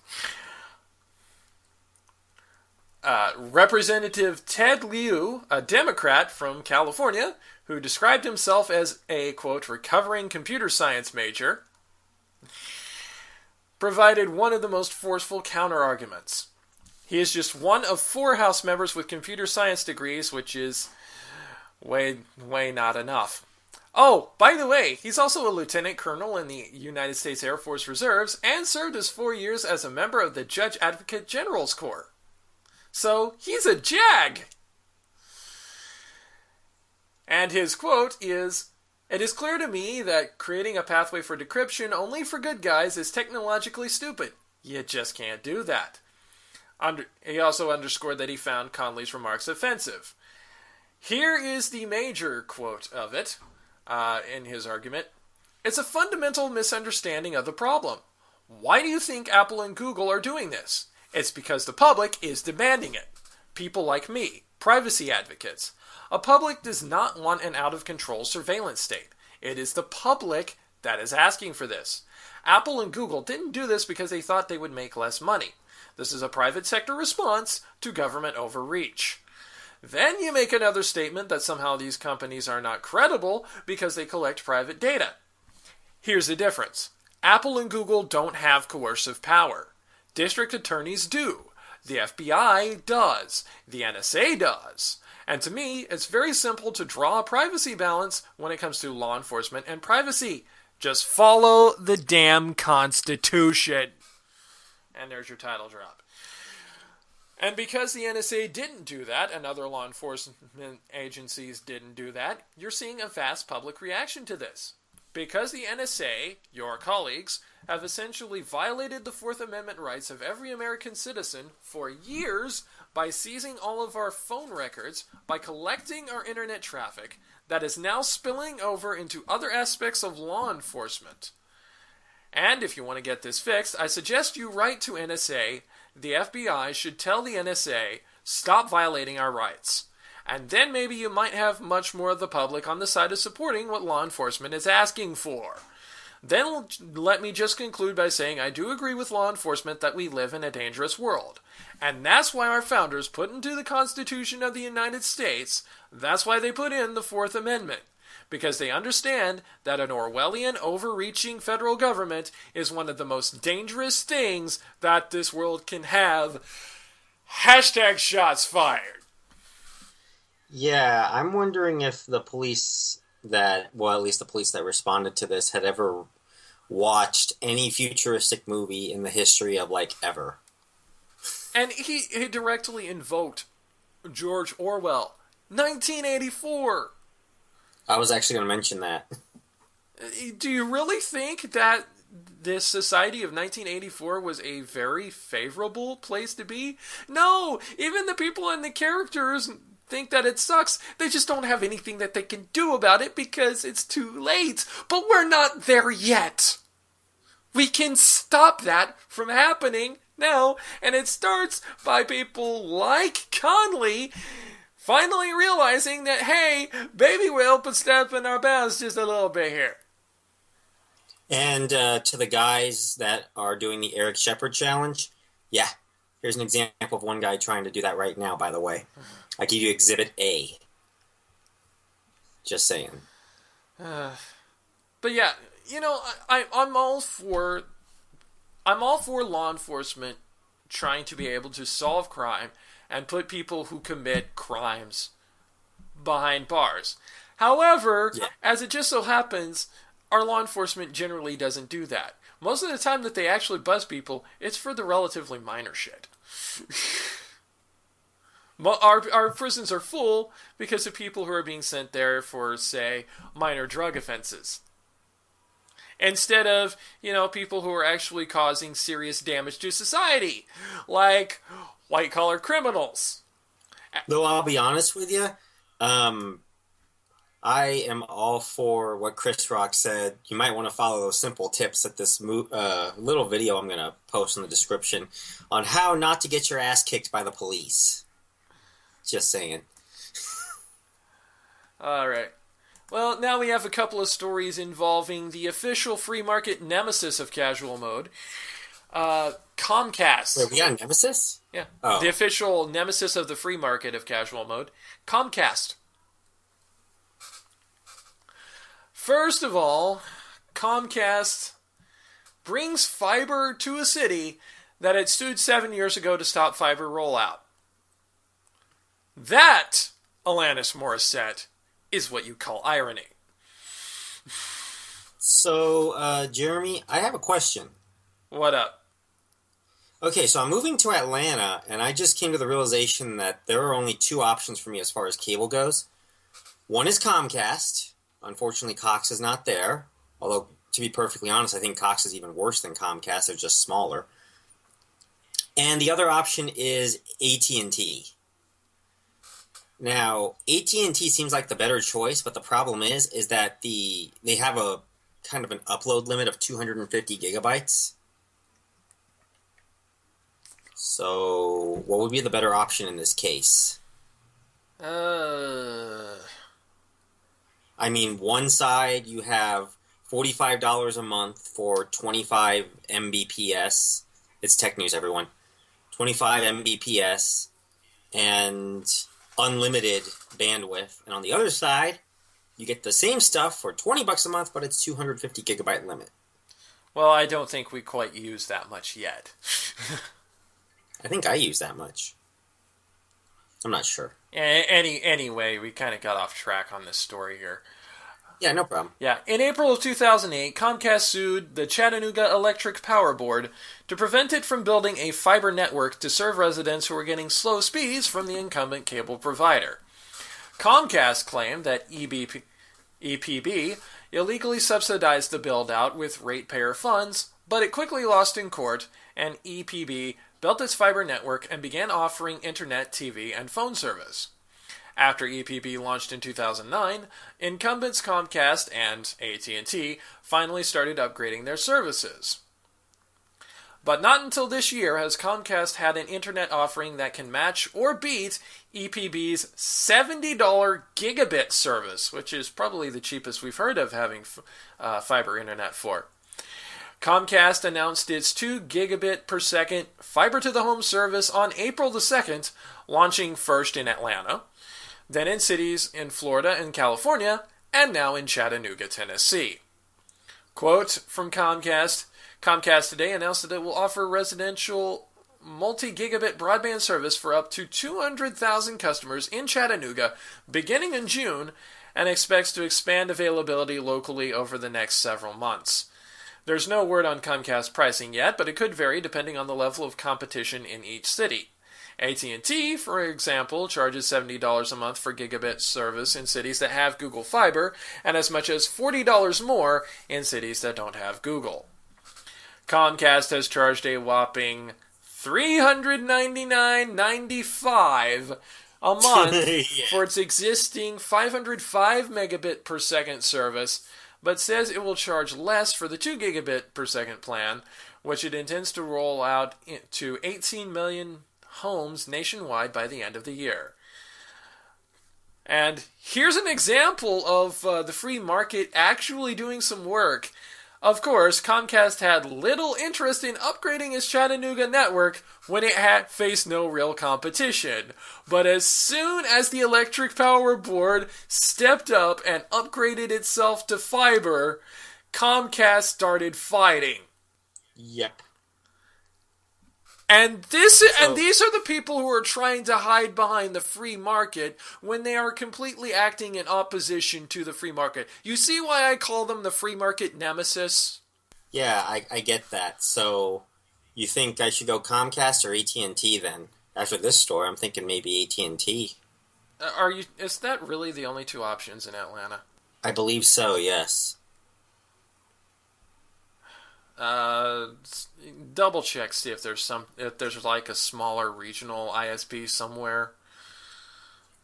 Representative Ted Lieu, a Democrat from California, who described himself as a, quote, recovering computer science major, provided one of the most forceful counter-arguments. He is just one of 4 House members with computer science degrees, which is way not enough. Oh, by the way, he's also a lieutenant colonel in the United States Air Force Reserves and served his 4 years as a member of the Judge Advocate General's Corps. So, he's a JAG! And his quote is, "It is clear to me that creating a pathway for decryption only for good guys is technologically stupid. You just can't do that." He also underscored that he found Conley's remarks offensive. Here is the major quote of it in his argument. "It's a fundamental misunderstanding of the problem. Why do you think Apple and Google are doing this? It's because the public is demanding it. People like me, privacy advocates. A public does not want an out-of-control surveillance state. It is the public that is asking for this. Apple and Google didn't do this because they thought they would make less money. This is a private sector response to government overreach. Then you make another statement that somehow these companies are not credible because they collect private data. Here's the difference. Apple and Google don't have coercive power. District attorneys do. The FBI does. The NSA does. And to me, it's very simple to draw a privacy balance when it comes to law enforcement and privacy. Just follow the damn Constitution." And there's your title drop. And because the NSA didn't do that, and other law enforcement agencies didn't do that, you're seeing a vast public reaction to this. Because the NSA, your colleagues, have essentially violated the Fourth Amendment rights of every American citizen for years by seizing all of our phone records, by collecting our internet traffic, that is now spilling over into other aspects of law enforcement. And if you want to get this fixed, I suggest you write to NSA. The FBI should tell the NSA, stop violating our rights. And then maybe you might have much more of the public on the side of supporting what law enforcement is asking for. Then let me just conclude by saying I do agree with law enforcement that we live in a dangerous world. And that's why our founders put into the Constitution of the United States, that's why they put in the Fourth Amendment. Because they understand that an Orwellian, overreaching federal government is one of the most dangerous things that this world can have. Hashtag shots fired. Yeah, I'm wondering if the police at least the police that responded to this had ever watched any futuristic movie in the history of, ever. And he directly invoked George Orwell. 1984! I was actually going to mention that. Do you really think that this society of 1984 was a very favorable place to be? No! Even the people and the characters think that it sucks. They just don't have anything that they can do about it because it's too late. But we're not there yet. We can stop that from happening now, and it starts by people like Conley finally realizing that, hey, maybe we're overstepping our bounds just a little bit here. And to the guys that are doing the Eric Shepard challenge, yeah, here's an example of one guy trying to do that right now, by the way. I give you Exhibit A. Just saying. But yeah, I'm all for law enforcement trying to be able to solve crime and put people who commit crimes behind bars. However, as it just so happens, our law enforcement generally doesn't do that. Most of the time that they actually bust people, it's for the relatively minor shit. Our prisons are full because of people who are being sent there for, say, minor drug offenses. Instead of, people who are actually causing serious damage to society, like white-collar criminals. Though I'll be honest with you, I am all for what Chris Rock said. You might want to follow those simple tips at this little video I'm going to post in the description on how not to get your ass kicked by the police. Just saying. All right. Well, now we have a couple of stories involving the official free market nemesis of casual mode, Comcast. Wait, we got a nemesis? Yeah. Oh. The official nemesis of the free market of casual mode, Comcast. First of all, Comcast brings fiber to a city that had sued 7 years ago to stop fiber rollout. That, Alanis Morissette, is what you call irony. So, Jeremy, I have a question. What up? Okay, so I'm moving to Atlanta, and I just came to the realization that there are only two options for me as far as cable goes. One is Comcast. Unfortunately, Cox is not there. Although, to be perfectly honest, I think Cox is even worse than Comcast. They're just smaller. And the other option is AT&T. Now, AT&T seems like the better choice, but the problem is that they have a kind of an upload limit of 250 gigabytes. So, what would be the better option in this case? I mean, one side you have $45 a month for 25 Mbps. It's tech news, everyone. 25 Mbps and unlimited bandwidth. And on the other side, you get the same stuff for $20 a month, but it's 250 gigabyte limit. Well, I don't think we quite use that much yet. I think I use that much. I'm not sure. Anyway, we kind of got off track on this story here. Yeah, no problem. Yeah, in April of 2008, Comcast sued the Chattanooga Electric Power Board to prevent it from building a fiber network to serve residents who were getting slow speeds from the incumbent cable provider. Comcast claimed that EPB illegally subsidized the build-out with ratepayer funds, but it quickly lost in court, and EPB built its fiber network and began offering internet, TV, and phone service. After EPB launched in 2009, incumbents Comcast and AT&T finally started upgrading their services. But not until this year has Comcast had an internet offering that can match or beat EPB's $70 gigabit service, which is probably the cheapest we've heard of having fiber internet for. Comcast announced its 2 gigabit per second fiber-to-the-home service on April the 2nd, launching first in Atlanta, then in cities in Florida and California, and now in Chattanooga, Tennessee. Quote from Comcast, Comcast today announced that it will offer residential multi-gigabit broadband service for up to 200,000 customers in Chattanooga beginning in June and expects to expand availability locally over the next several months. There's no word on Comcast pricing yet, but it could vary depending on the level of competition in each city. AT&T, for example, charges $70 a month for gigabit service in cities that have Google Fiber, and as much as $40 more in cities that don't have Google. Comcast has charged a whopping $399.95 a month for its existing 505 megabit per second service, but says it will charge less for the 2 gigabit per second plan, which it intends to roll out to 18 million homes nationwide by the end of the year. And here's an example of the free market actually doing some work. Of course, Comcast had little interest in upgrading its Chattanooga network when it had faced no real competition. But as soon as the Electric Power Board stepped up and upgraded itself to fiber, Comcast started fighting. Yep. And these are the people who are trying to hide behind the free market when they are completely acting in opposition to the free market. You see why I call them the free market nemesis? Yeah, I get that. So, you think I should go Comcast or AT&T then? After this story, I'm thinking maybe AT&T. Is that really the only two options in Atlanta? I believe so, yes. Double check, see if there's like a smaller regional ISP somewhere.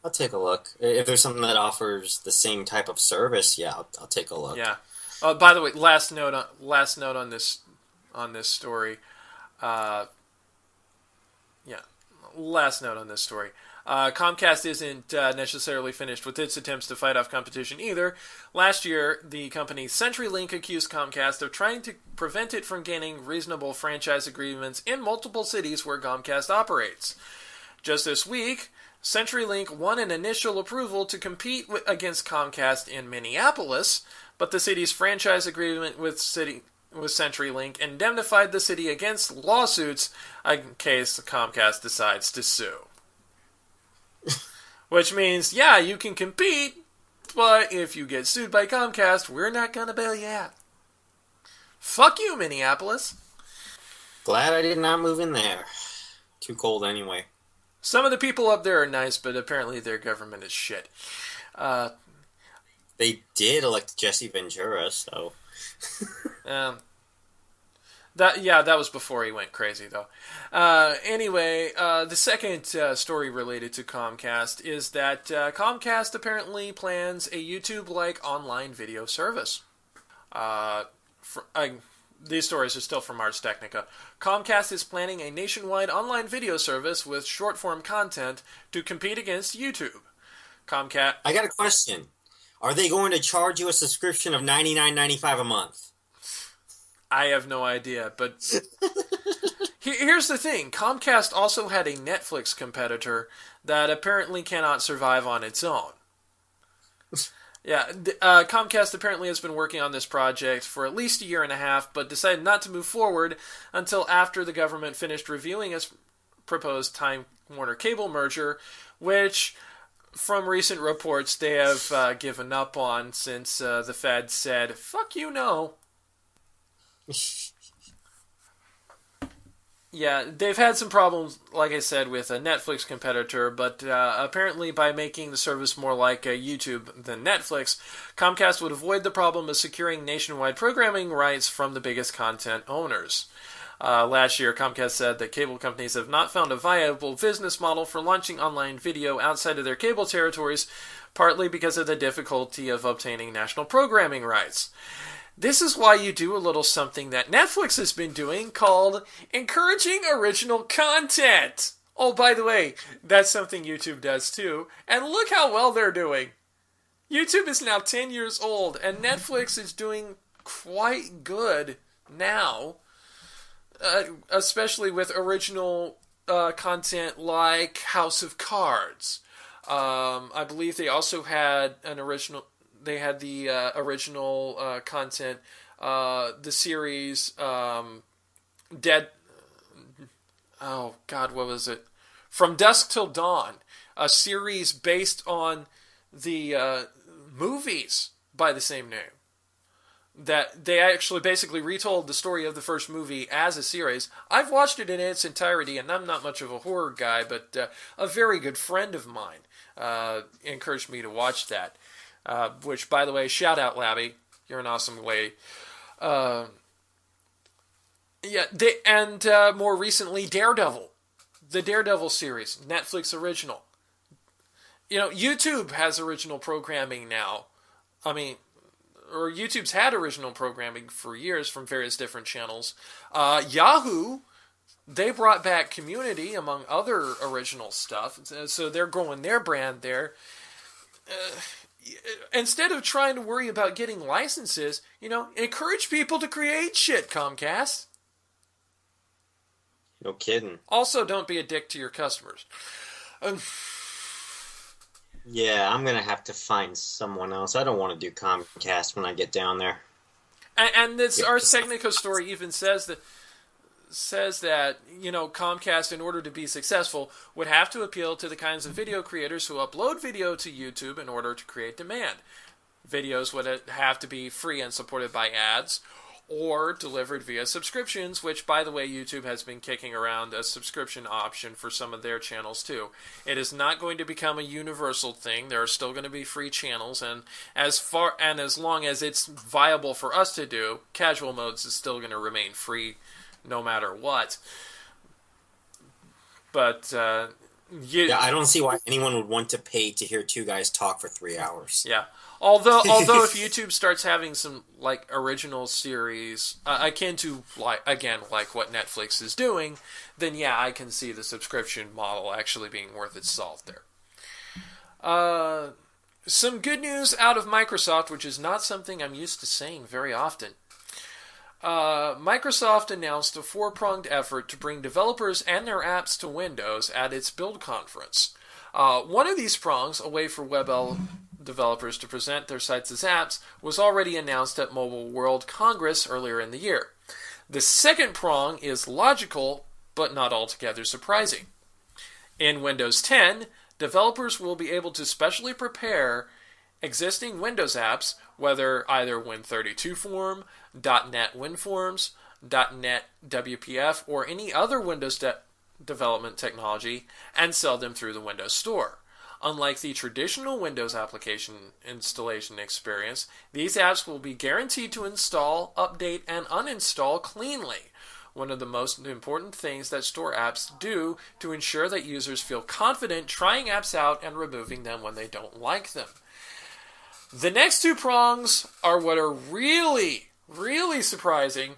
I'll take a look. If there's something that offers the same type of service, yeah, I'll take a look. Yeah. By the way, last note on this story. Uh, yeah, last note on this story. Comcast isn't necessarily finished with its attempts to fight off competition either. Last year, the company CenturyLink accused Comcast of trying to prevent it from gaining reasonable franchise agreements in multiple cities where Comcast operates. Just this week, CenturyLink won an initial approval to compete against Comcast in Minneapolis, but the city's franchise agreement with CenturyLink indemnified the city against lawsuits in case Comcast decides to sue. Which means, yeah, you can compete, but if you get sued by Comcast, we're not going to bail you out. Fuck you, Minneapolis. Glad I did not move in there. Too cold anyway. Some of the people up there are nice, but apparently their government is shit. They did elect Jesse Ventura, so... That was before he went crazy, though. Anyway, the second story related to Comcast is that Comcast apparently plans a YouTube-like online video service. These stories are still from Ars Technica. Comcast is planning a nationwide online video service with short-form content to compete against YouTube. Comcast... I got a question. Are they going to charge you a subscription of $99.95 a month? I have no idea, but here's the thing. Comcast also had a Netflix competitor that apparently cannot survive on its own. Yeah, Comcast apparently has been working on this project for at least a year and a half, but decided not to move forward until after the government finished reviewing its proposed Time Warner Cable merger, which, from recent reports, they have given up on since the Fed said, fuck you, no. Yeah, they've had some problems, like I said, with a Netflix competitor, but apparently by making the service more like YouTube than Netflix, Comcast would avoid the problem of securing nationwide programming rights from the biggest content owners. Last year, Comcast said that cable companies have not found a viable business model for launching online video outside of their cable territories, partly because of the difficulty of obtaining national programming rights. This is why you do a little something that Netflix has been doing called encouraging original content. Oh, by the way, that's something YouTube does too. And look how well they're doing. YouTube is now 10 years old, and Netflix is doing quite good now. Especially with original content like House of Cards. I believe they also had an original... They had the original content, the series Dead... Oh, God, what was it? From Dusk Till Dawn, a series based on the movies by the same name. That they actually basically retold the story of the first movie as a series. I've watched it in its entirety, and I'm not much of a horror guy, but a very good friend of mine encouraged me to watch that. Which, by the way, shout out, Labby. You're an awesome lady. More recently, Daredevil. The Daredevil series, Netflix original. You know, YouTube has original programming now. Or YouTube's had original programming for years from various different channels. Yahoo, they brought back Community, among other original stuff. So they're growing their brand there. Instead of trying to worry about getting licenses, encourage people to create shit, Comcast. No kidding. Also, don't be a dick to your customers. Yeah, I'm going to have to find someone else. I don't want to do Comcast when I get down there. And this Ars Technica story even says that Comcast, in order to be successful, would have to appeal to the kinds of video creators who upload video to YouTube in order to create demand. Videos would have to be free and supported by ads, or delivered via subscriptions, which, by the way, YouTube has been kicking around a subscription option for some of their channels too. It is not going to become a universal thing. There are still going to be free channels, and as long as it's viable for us to do, casual modes is still going to remain free no matter what. But Yeah, I don't see why anyone would want to pay to hear two guys talk for 3 hours. Yeah. Although if YouTube starts having some like original series akin to like what Netflix is doing, then yeah, I can see the subscription model actually being worth its salt there. Some good news out of Microsoft, which is not something I'm used to saying very often. Microsoft announced a four-pronged effort to bring developers and their apps to Windows at its Build conference. One of these prongs, a way for web developers to present their sites as apps, was already announced at Mobile World Congress earlier in the year. The second prong is logical, but not altogether surprising. In Windows 10, developers will be able to specially prepare existing Windows apps, whether either Win32 form, .NET WinForms, .NET WPF, or any other Windows development technology, and sell them through the Windows Store. Unlike the traditional Windows application installation experience, these apps will be guaranteed to install, update, and uninstall cleanly. One of the most important things that Store apps do to ensure that users feel confident trying apps out and removing them when they don't like them. The next two prongs are what are really surprising.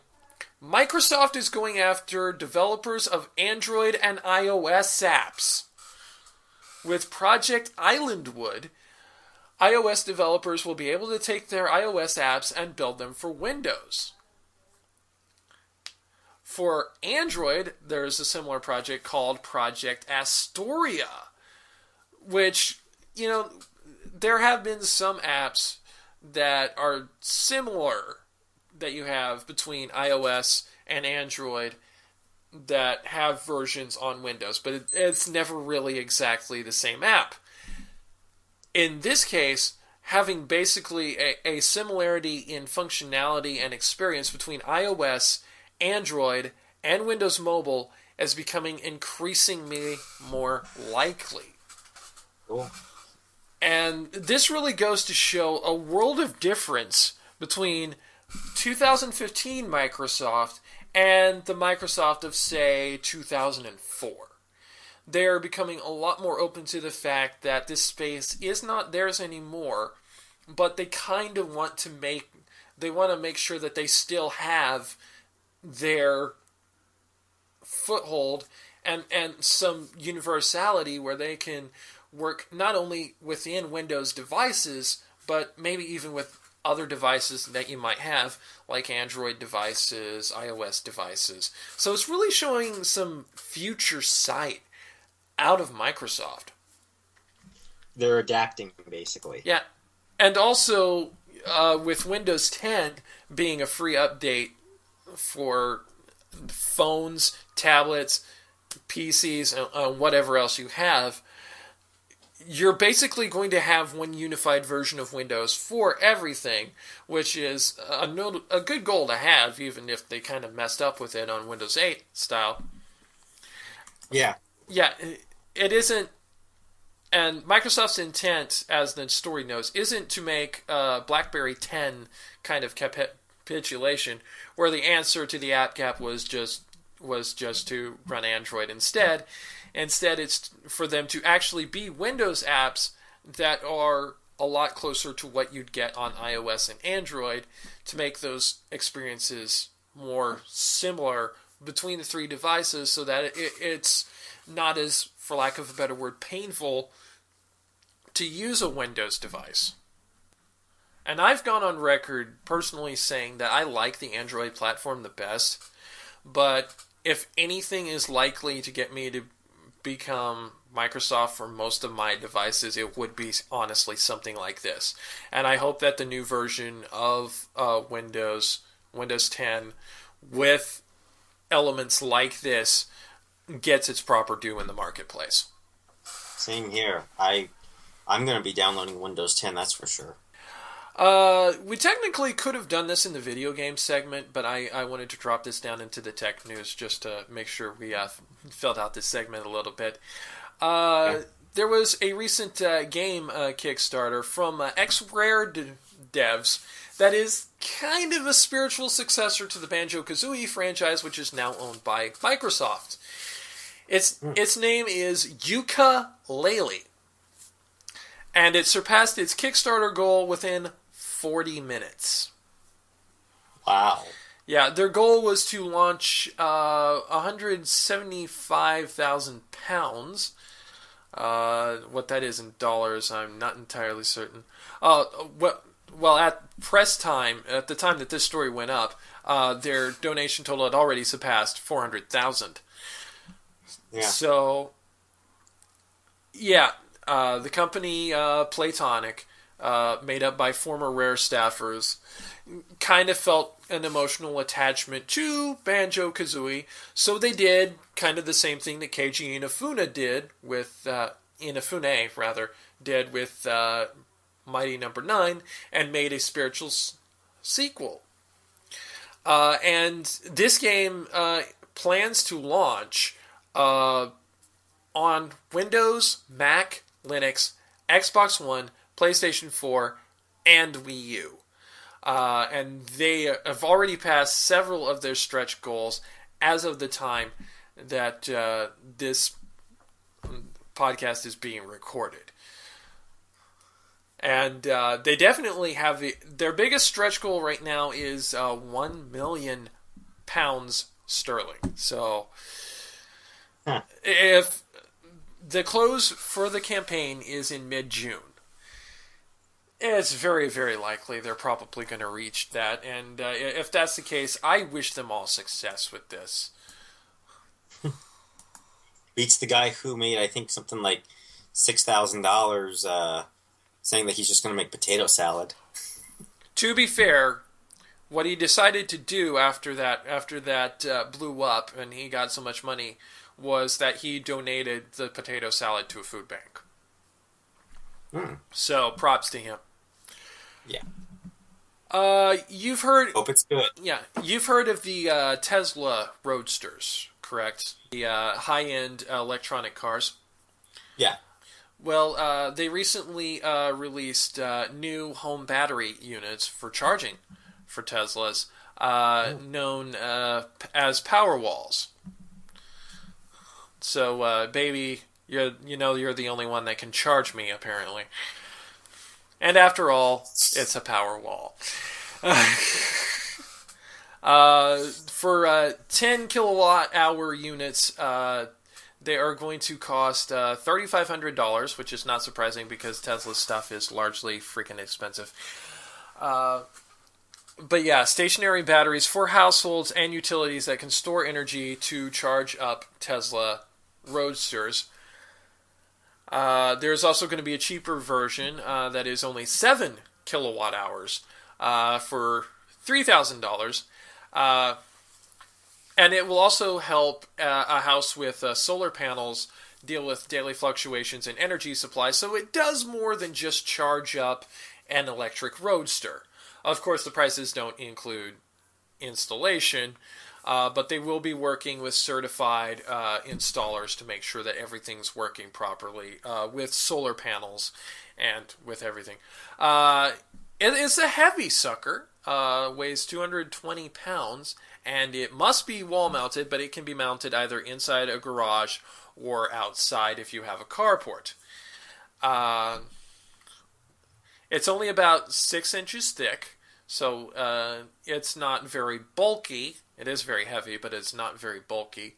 Microsoft is going after developers of Android and iOS apps. With Project Islandwood, iOS developers will be able to take their iOS apps and build them for Windows. For Android, there's a similar project called Project Astoria, which, there have been some apps that are similar that you have between iOS and Android that have versions on Windows, but it's never really exactly the same app. In this case, having basically a similarity in functionality and experience between iOS, Android, and Windows Mobile is becoming increasingly more likely. Cool. And this really goes to show a world of difference between 2015 Microsoft and the Microsoft of, say, 2004. They're becoming a lot more open to the fact that this space is not theirs anymore, but they kind of want to make sure that they still have their foothold and some universality where they can work not only within Windows devices, but maybe even with other devices that you might have, like Android devices, iOS devices. So it's really showing some future sight out of Microsoft. They're adapting, basically. Yeah. And also, with Windows 10 being a free update for phones, tablets, PCs, and whatever else you have, you're basically going to have one unified version of Windows for everything, which is a good goal to have, even if they kind of messed up with it on Windows 8 style. Yeah. Yeah, it isn't, and Microsoft's intent, as the story knows, isn't to make BlackBerry 10 kind of capitulation, where the answer to the app gap was just to run Android instead. Instead, it's for them to actually be Windows apps that are a lot closer to what you'd get on iOS and Android to make those experiences more similar between the three devices so that it's not as, for lack of a better word, painful to use a Windows device. And I've gone on record personally saying that I like the Android platform the best, but if anything is likely to get me to become Microsoft for most of my devices, it would be honestly something like this. And I hope that the new version of Windows 10, with elements like this, gets its proper due in the marketplace. Same here. I'm going to be downloading Windows 10, that's for sure. We technically could have done this in the video game segment, but I wanted to drop this down into the tech news just to make sure we filled out this segment a little bit. There was a recent game Kickstarter from X-Rare devs that is kind of a spiritual successor to the Banjo-Kazooie franchise, which is now owned by Microsoft. Its name is Ukulele, and it surpassed its Kickstarter goal within 40 minutes. Wow. Yeah, their goal was to launch £175,000. What that is in dollars, I'm not entirely certain. Well, at press time, at the time that this story went up, their donation total had already surpassed 400,000. Yeah. So, yeah, the company Playtonic, made up by former Rare staffers, kind of felt an emotional attachment to Banjo-Kazooie, so they did kind of the same thing that Keiji Inafune did with Mighty Number 9, and made a spiritual sequel. And this game plans to launch on Windows, Mac, Linux, Xbox One, PlayStation 4, and Wii U. And they have already passed several of their stretch goals as of the time that this podcast is being recorded. And they definitely have their biggest stretch goal right now is £1 million sterling. So if the close for the campaign is in mid-June, it's very, very likely they're probably going to reach that. And if that's the case, I wish them all success with this. Beats the guy who made, I think, something like $6,000 saying that he's just going to make potato salad. To be fair, what he decided to do after that blew up and he got so much money was that he donated the potato salad to a food bank. So props to him. Yeah. You've heard. Hope it's good. Yeah, you've heard of the Tesla Roadsters, correct? The high-end electronic cars. Yeah. Well, they recently released new home battery units for charging for Teslas, known as Powerwalls. So, baby, you're the only one that can charge me, apparently. And after all, it's a Powerwall. For 10 kilowatt hour units, they are going to cost $3,500, which is not surprising because Tesla's stuff is largely freaking expensive. But yeah, stationary batteries for households and utilities that can store energy to charge up Tesla Roadsters. There's also going to be a cheaper version that is only 7 kilowatt hours for $3,000. And it will also help a house with solar panels deal with daily fluctuations in energy supply. So it does more than just charge up an electric roadster. Of course, the prices don't include installation, but they will be working with certified installers to make sure that everything's working properly with solar panels and with everything. It's a heavy sucker, weighs 220 pounds, and it must be wall-mounted, but it can be mounted either inside a garage or outside if you have a carport. It's only about 6 inches thick, so it's not very bulky. It is very heavy, but it's not very bulky.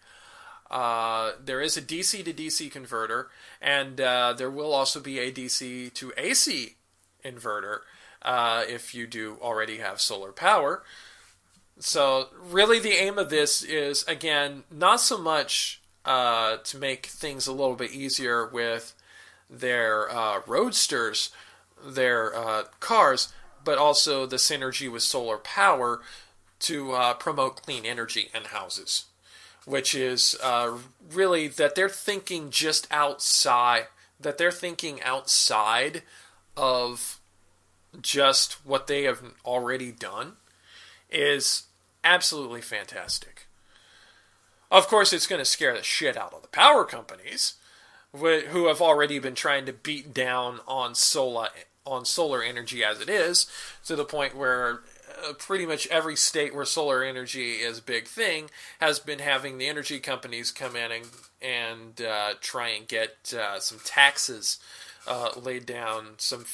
There is a DC to DC converter, and there will also be a DC to AC inverter if you do already have solar power. So really the aim of this is, again, not so much to make things a little bit easier with their roadsters, their cars, but also the synergy with solar power to promote clean energy in houses, which is really that they're thinking just outside, that they're thinking outside of just what they have already done is absolutely fantastic. Of course, it's going to scare the shit out of the power companies, who have already been trying to beat down on solar energy as it is, to the point where pretty much every state where solar energy is a big thing has been having the energy companies come in and try and get some taxes laid down, some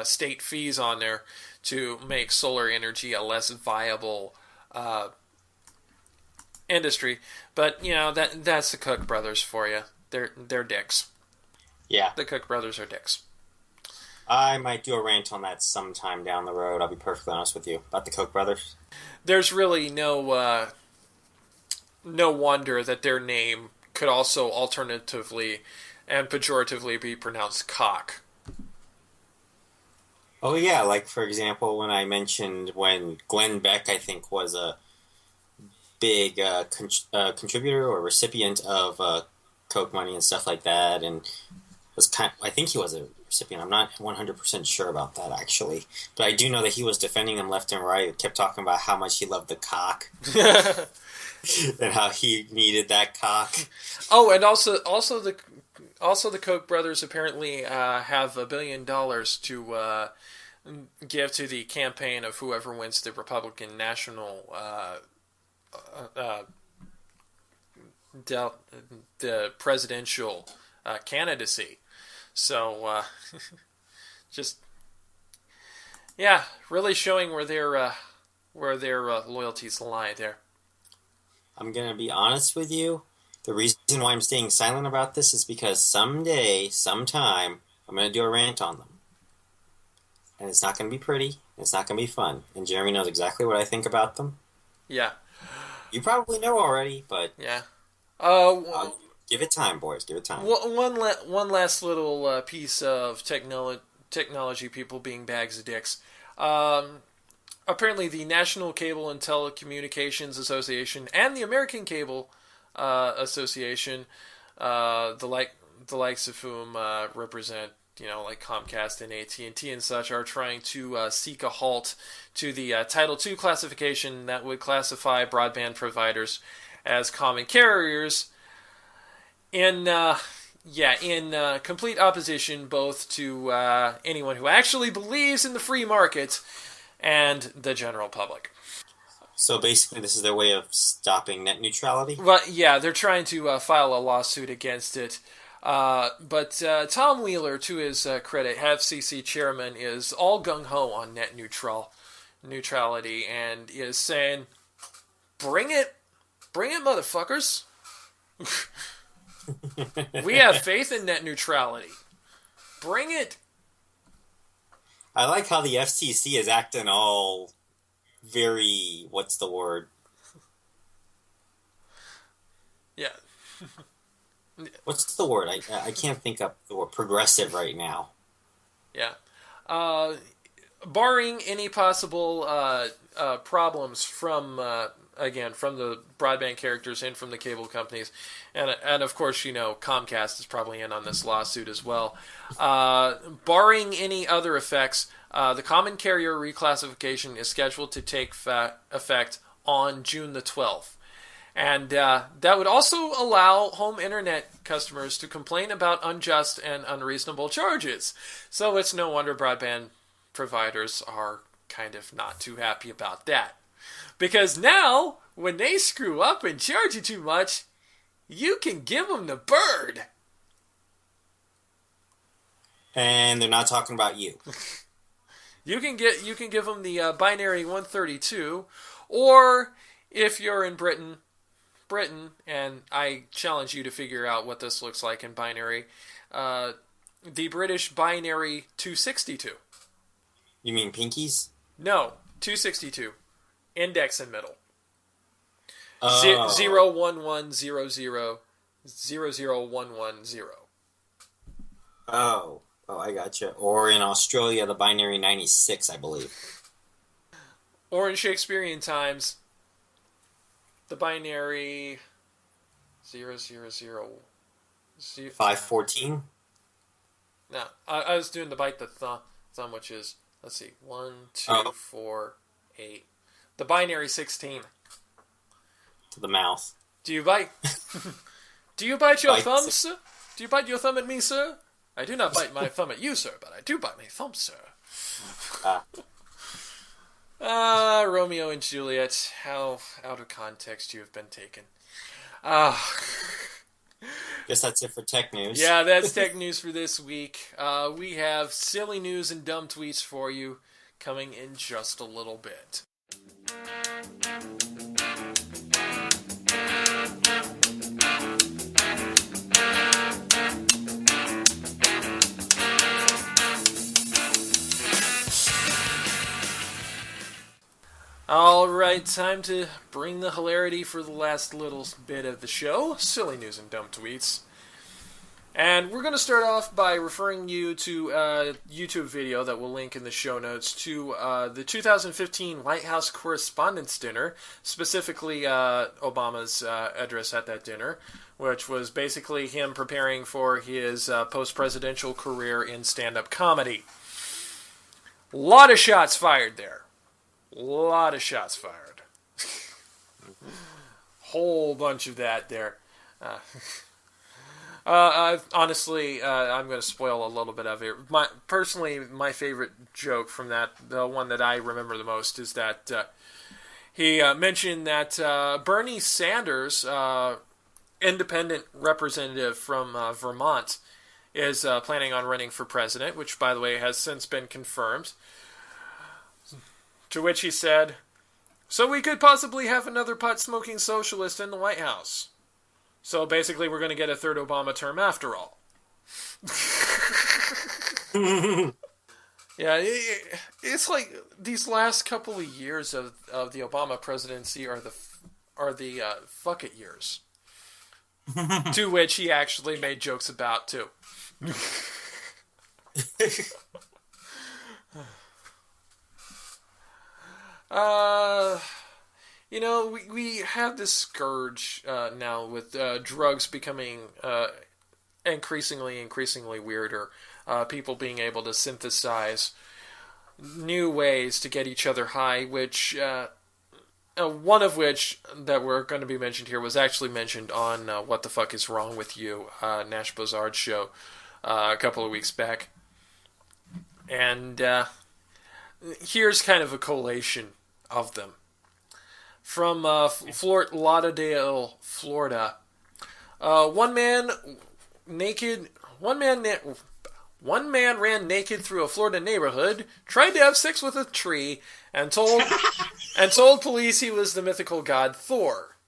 state fees on there to make solar energy a less viable industry. But that's the Koch brothers for you. They're dicks. Yeah. The Koch brothers are dicks. I might do a rant on that sometime down the road. I'll be perfectly honest with you about the Koch brothers. There's really no wonder that their name could also alternatively and pejoratively be pronounced cock. Oh yeah, like for example, when I mentioned when Glenn Beck, I think, was a big contributor or recipient of Koch money and stuff like that, and I think he was a recipient. I'm not 100% sure about that, actually. But I do know that he was defending them left and right. Kept talking about how much he loved the cock. And how he needed that cock. Oh, and also the Koch brothers apparently have $1 billion to give to the campaign of whoever wins the Republican national the presidential candidacy. So, just really showing where their loyalties lie there. I'm gonna be honest with you. The reason why I'm staying silent about this is because someday, sometime, I'm gonna do a rant on them, and it's not gonna be pretty. It's not gonna be fun. And Jeremy knows exactly what I think about them. Yeah. You probably know already, but yeah. Give it time, boys. Give it time. One last little piece of technology people being bags of dicks. Apparently, the National Cable and Telecommunications Association and the American Cable Association, the likes of whom represent, like Comcast and AT&T and such, are trying to seek a halt to the Title II classification that would classify broadband providers as common carriers. In complete opposition both to anyone who actually believes in the free market and the general public. So basically this is their way of stopping net neutrality? Well, yeah, they're trying to file a lawsuit against it. But Tom Wheeler, to his credit, FCC chairman, is all gung-ho on net neutrality and is saying, bring it, motherfuckers. We have faith in net neutrality. Bring it. I like how the FCC is acting all very, what's the word? Yeah. What's the word? I can't think of the word. Progressive right now. Yeah. Barring any possible problems from the broadband characters and from the cable companies, and of course, Comcast is probably in on this lawsuit as well. Barring any other effects, the common carrier reclassification is scheduled to take effect on June the 12th. And that would also allow home internet customers to complain about unjust and unreasonable charges. So it's no wonder broadband providers are kind of not too happy about that. Because now, when they screw up and charge you too much, you can give them the bird. And they're not talking about you. You can give them the binary 132, or if you're in Britain, and I challenge you to figure out what this looks like in binary, the British binary 262. You mean pinkies? No, 262. Index and middle. Oh. 01100 Oh, I gotcha. Or in Australia, the binary 96, I believe. Or in Shakespearean times, the binary 000. 514? No, I was doing the bite the thumb, which is, let's see, 1, 2, 4, 8. The binary 16. To the mouth. Do you bite? Do you bite your thumb, sir? Do you bite your thumb at me, sir? I do not bite my thumb at you, sir, but I do bite my thumb, sir. Romeo and Juliet. How out of context you have been taken. Ah. Guess that's it for tech news. Yeah, that's tech news for this week. We have silly news and dumb tweets for you coming in just a little bit. Alright, time to bring the hilarity for the last little bit of the show. Silly news and dumb tweets. And we're going to start off by referring you to a YouTube video that we'll link in the show notes to the 2015 White House Correspondents' Dinner, specifically Obama's address at that dinner, which was basically him preparing for his post-presidential career in stand-up comedy. A lot of shots fired there. A lot of shots fired. Whole bunch of that there. Honestly, I'm going to spoil a little bit of it. Personally, my favorite joke from that, the one that I remember the most, is that he mentioned that Bernie Sanders, independent representative from Vermont, is planning on running for president, which, by the way, has since been confirmed. To which he said, "So we could possibly have another pot-smoking socialist in the White House. So basically we're going to get a third Obama term after all." Yeah, it's like these last couple of years of the Obama presidency are the fuck it years. To which he actually made jokes about, too. We have this scourge now with drugs becoming increasingly weirder. People being able to synthesize new ways to get each other high, which one of which that we're going to be mentioned here was actually mentioned on What the Fuck Is Wrong With You, Nash Bozard's show a couple of weeks back. And here's kind of a collation of them. From Fort Lauderdale, Florida, one man ran naked through a Florida neighborhood, tried to have sex with a tree, and told police he was the mythical god Thor.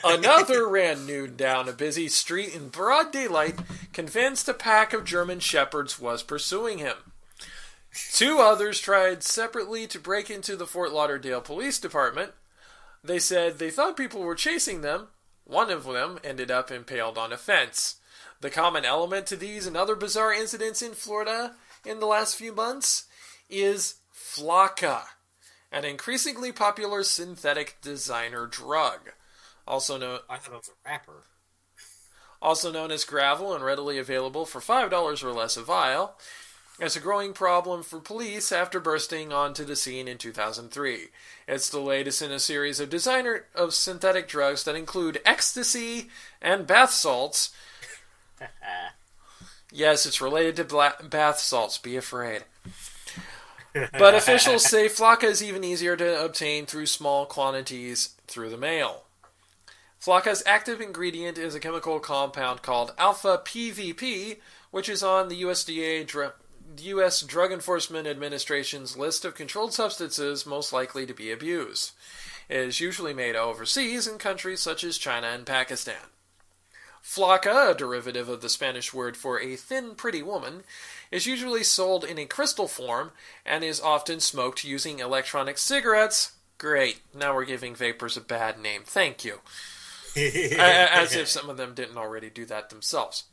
Another ran nude down a busy street in broad daylight, convinced a pack of German shepherds was pursuing him. Two others tried separately to break into the Fort Lauderdale Police Department. They said they thought people were chasing them. One of them ended up impaled on a fence. The common element to these and other bizarre incidents in Florida in the last few months is Flakka, an increasingly popular synthetic designer drug. Also known, I thought it was a rapper. Also known as gravel and readily available for $5 or less a vial. It's a growing problem for police after bursting onto the scene in 2003. It's the latest in a series of synthetic drugs that include ecstasy and bath salts. Yes, it's related to bath salts. Be afraid. But officials say Flakka is even easier to obtain through small quantities through the mail. Flakka's active ingredient is a chemical compound called alpha PVP, which is on the U.S. Drug Enforcement Administration's list of controlled substances most likely to be abused. It is usually made overseas in countries such as China and Pakistan. Flakka, a derivative of the Spanish word for a thin, pretty woman, is usually sold in a crystal form and is often smoked using electronic cigarettes. Great, now we're giving vapors a bad name. Thank you. As if some of them didn't already do that themselves.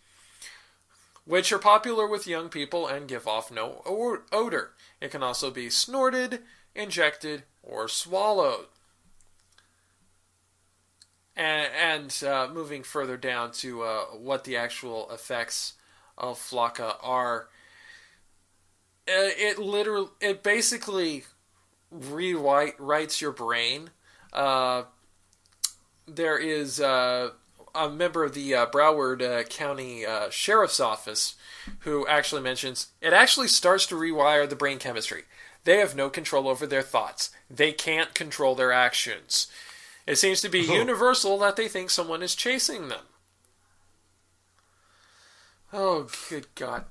Which are popular with young people and give off no odor. It can also be snorted, injected, or swallowed. And moving further down to what the actual effects of Flakka are, it basically rewrites your brain. There is a member of the Broward County Sheriff's Office who actually mentions it actually starts to rewire the brain chemistry. They have no control over their thoughts. They can't control their actions. It seems to be universal that they think someone is chasing them. Oh, good God.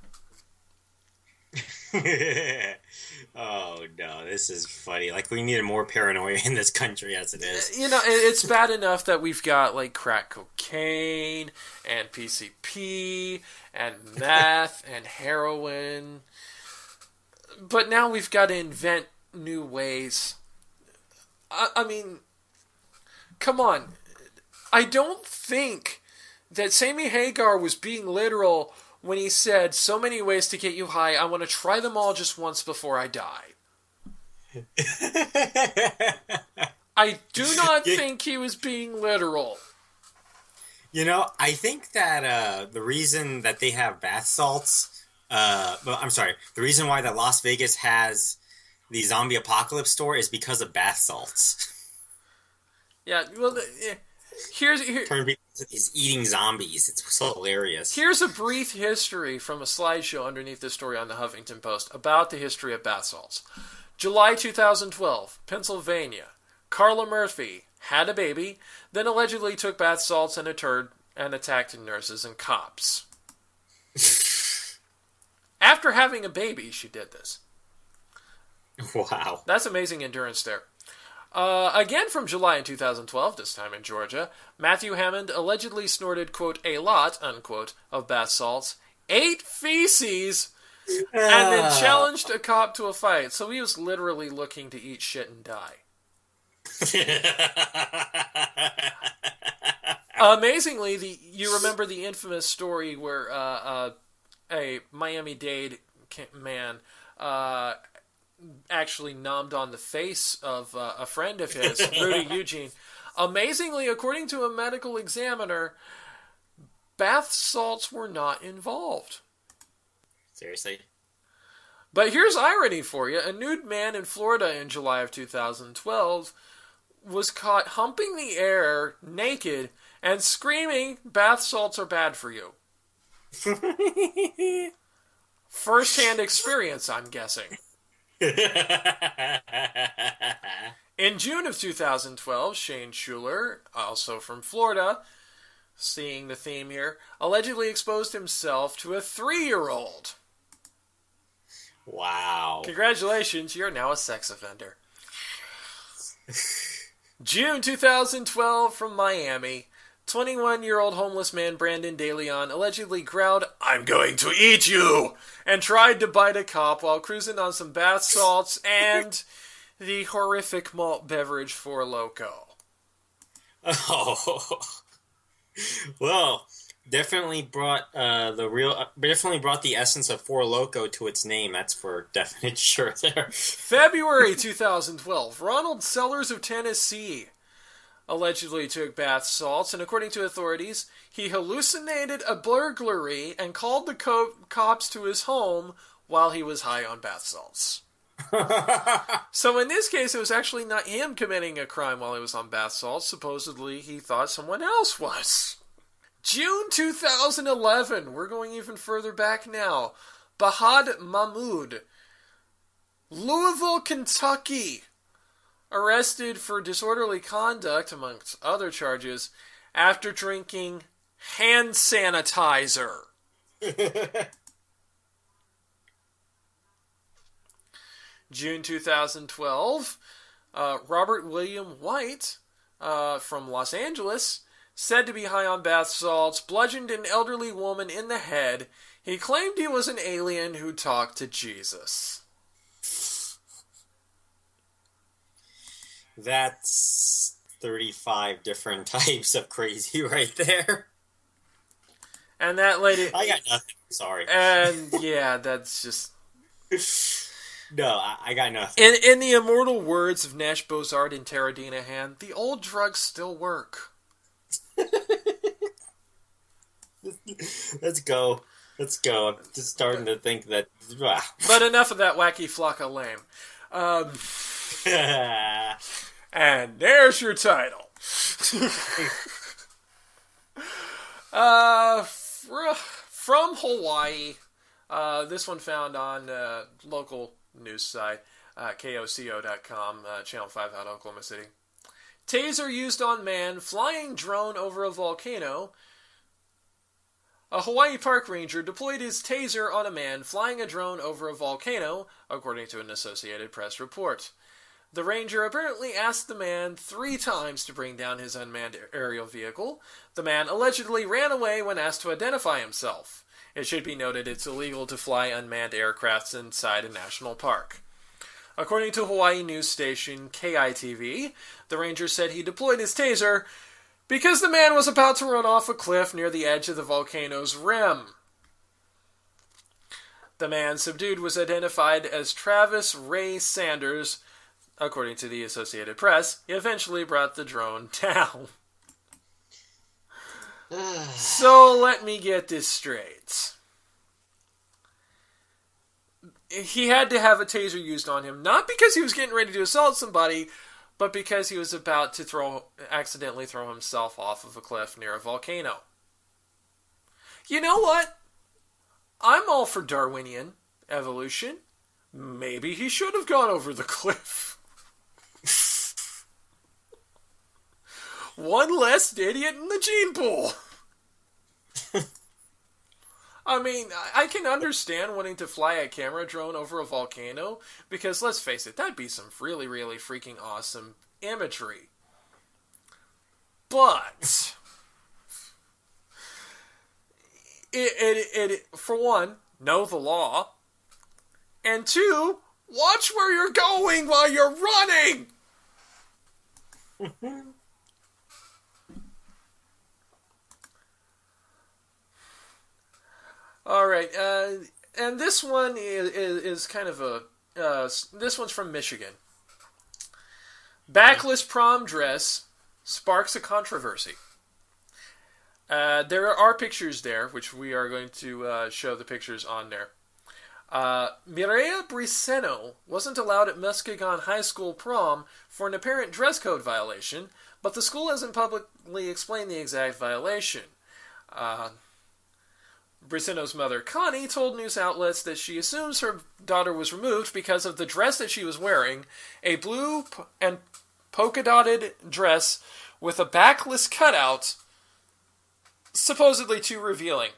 Oh, no, this is funny. Like, we need more paranoia in this country as it is. You know, it's bad enough that we've got, like, crack cocaine and PCP and meth and heroin. But now we've got to invent new ways. I mean, come on. I don't think that Sammy Hagar was being literal when he said, so many ways to get you high, I want to try them all just once before I die. I do not think he was being literal. You know, I think that the reason that they have bath salts, the reason why that Las Vegas has the zombie apocalypse store is because of bath salts. Yeah, well, here's turn people into these eating zombies. It's so hilarious. Here's a brief history from a slideshow underneath this story on the Huffington Post about the history of bath salts. July 2012, Pennsylvania. Carla Murphy had a baby, then allegedly took bath salts and a turd and attacked nurses and cops. After having a baby, she did this. Wow. That's amazing endurance there. Again from July in 2012, this time in Georgia, Matthew Hammond allegedly snorted, quote, a lot, unquote, of bath salts, ate feces, and then challenged a cop to a fight. So he was literally looking to eat shit and die. Amazingly, you remember the infamous story where a Miami-Dade man actually nommed on the face of a friend of his, Rudy Eugene. Amazingly, according to a medical examiner, bath salts were not involved. Seriously? But here's irony for you. A nude man in Florida in July of 2012 was caught humping the air naked and screaming, bath salts are bad for you. First-hand experience, I'm guessing. In June of 2012, Shane Schuler, also from Florida, seeing the theme here, allegedly exposed himself to a 3-year-old. Wow. Congratulations, you're now a sex offender. June 2012 from Miami. 21-year-old homeless man Brandon DeLeon allegedly growled, I'm going to eat you, and tried to bite a cop while cruising on some bath salts and the horrific malt beverage Four Loko. Oh. Well, definitely brought the essence of Four Loko to its name. That's for definite sure there. February 2012, Ronald Sellers of Tennessee allegedly took bath salts, and according to authorities, he hallucinated a burglary and called the cops to his home while he was high on bath salts. So in this case, it was actually not him committing a crime while he was on bath salts. Supposedly, he thought someone else was. June 2011, we're going even further back now. Bahad Mahmood, Louisville, Kentucky, arrested for disorderly conduct, amongst other charges, after drinking hand sanitizer. June 2012, Robert William White from Los Angeles, said to be high on bath salts, bludgeoned an elderly woman in the head. He claimed he was an alien who talked to Jesus. That's 35 different types of crazy right there. And that lady... I got nothing. Sorry. And yeah, that's just... No, I got nothing. In the immortal words of Nash Bozart and Tara Dinahan, the old drugs still work. Let's go. I'm just starting to think that... But enough of that wacky flocka lame. And there's your title. From Hawaii, this one found on local news site. KOCO.com, Channel 5 out of Oklahoma City. Taser used on man flying drone over a volcano. A Hawaii park ranger deployed his taser on a man flying a drone over a volcano, according to an Associated Press report. The ranger apparently asked the man 3 times to bring down his unmanned aerial vehicle. The man allegedly ran away when asked to identify himself. It should be noted it's illegal to fly unmanned aircrafts inside a national park. According to Hawaii news station KITV, the ranger said he deployed his taser because the man was about to run off a cliff near the edge of the volcano's rim. The man subdued was identified as Travis Ray Sanders. According to the Associated Press, he eventually brought the drone down. So let me get this straight. He had to have a taser used on him, not because he was getting ready to assault somebody, but because he was about to accidentally throw himself off of a cliff near a volcano. You know what? I'm all for Darwinian evolution. Maybe he should have gone over the cliff. One less idiot in the gene pool. I mean, I can understand wanting to fly a camera drone over a volcano, because let's face it, that'd be some really, really freaking awesome imagery. But it for one, know the law, and 2, watch where you're going while you're running. All right, and this one is kind of a... this one's from Michigan. Backless prom dress sparks a controversy. There are pictures there, which we are going to show the pictures on there. Mireya Briseno wasn't allowed at Muskegon High School prom for an apparent dress code violation, but the school hasn't publicly explained the exact violation. Briseno's mother, Connie, told news outlets that she assumes her daughter was removed because of the dress that she was wearing, a blue and polka-dotted dress with a backless cutout, supposedly too revealing.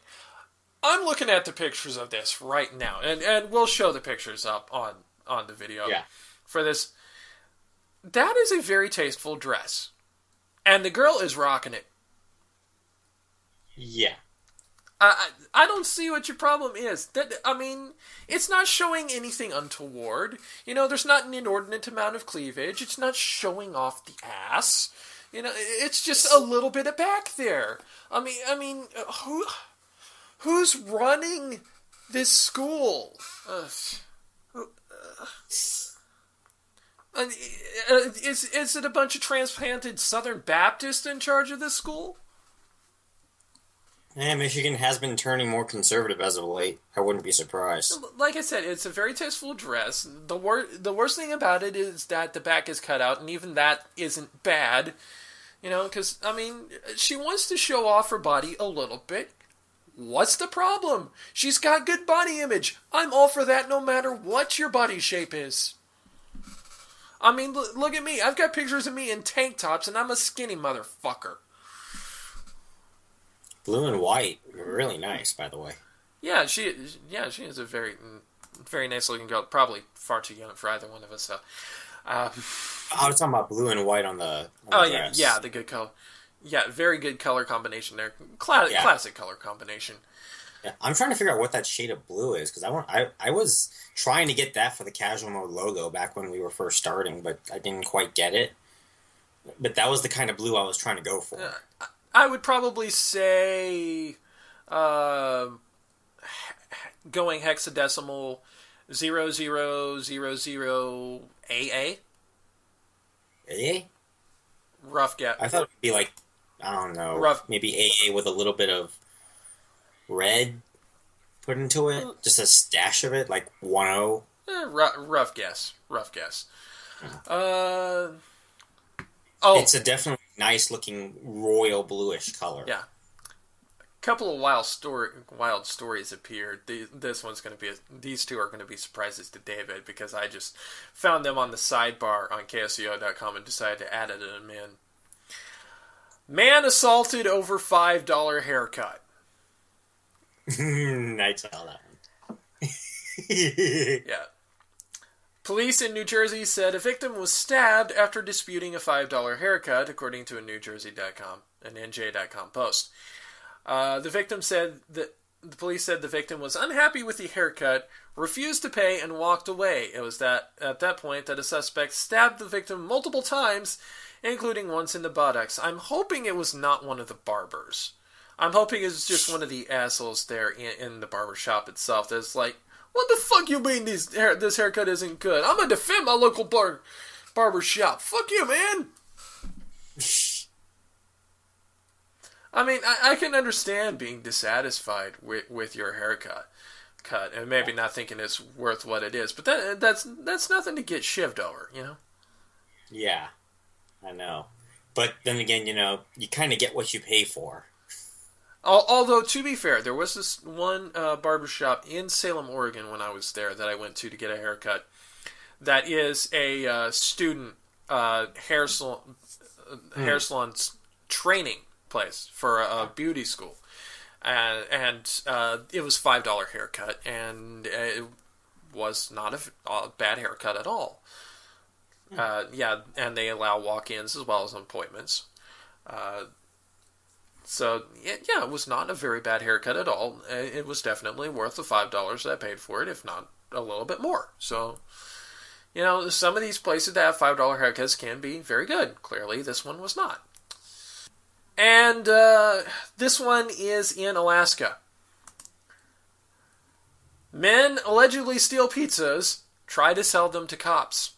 I'm looking at the pictures of this right now, and we'll show the pictures up on the video for this. That is a very tasteful dress, and the girl is rocking it. Yeah. I don't see what your problem is. I mean, it's not showing anything untoward. You know, there's not an inordinate amount of cleavage. It's not showing off the ass. You know, it's just a little bit of back there. I mean, who's running this school? Is it a bunch of transplanted Southern Baptists in charge of this school? Yeah, Michigan has been turning more conservative as of late. I wouldn't be surprised. Like I said, it's a very tasteful dress. The worst thing about it is that the back is cut out, and even that isn't bad. You know, because, I mean, she wants to show off her body a little bit. What's the problem? She's got good body image. I'm all for that no matter what your body shape is. I mean, look at me. I've got pictures of me in tank tops, and I'm a skinny motherfucker. Blue and white, really nice, by the way. Yeah, she is a very, very nice looking girl. Probably far too young for either one of us. So, I was talking about blue and white on the dress. Yeah, the good color. Yeah, very good color combination there. Classic color combination. Yeah, I'm trying to figure out what that shade of blue is, because I was trying to get that for the casual mode logo back when we were first starting, but I didn't quite get it. But that was the kind of blue I was trying to go for. I would probably say going hexadecimal 0000 AA. AA? Rough guess. I thought it would be like, I don't know, maybe AA with a little bit of red put into it. Just a stash of it, like 10. Rough guess. It's a definitely nice looking royal bluish color. Yeah. couple of wild stories appeared. This one's going to be these two are going to be surprises to David because I just found them on the sidebar on KSCO.com and decided to add them in. Man assaulted over $5 haircut. I saw that one. Yeah. Police in New Jersey said a victim was stabbed after disputing a $5 haircut, according to a NewJersey.com, an NJ.com post. The police said the victim was unhappy with the haircut, refused to pay, and walked away. It was at that point that a suspect stabbed the victim multiple times, including once in the buttocks. I'm hoping it was not one of the barbers. I'm hoping it's just one of the assholes there in the barber shop itself that's like, what the fuck you mean this haircut isn't good? I'm going to defend my local barber shop. Fuck you, man. I mean, I can understand being dissatisfied with your haircut, and maybe not thinking it's worth what it is, but that's nothing to get shivved over, you know? Yeah, I know. But then again, you kind of get what you pay for. Although, to be fair, there was this one barbershop in Salem, Oregon when I was there that I went to get a haircut. That is a student hair salon training place for a beauty school. And it was $5 haircut, and it was not a bad haircut at all. Yeah, and they allow walk-ins as well as appointments. So, yeah, it was not a very bad haircut at all. It was definitely worth the $5 that I paid for it, if not a little bit more. So, some of these places that have $5 haircuts can be very good. Clearly, this one was not. And this one is in Alaska. Men allegedly steal pizzas, try to sell them to cops.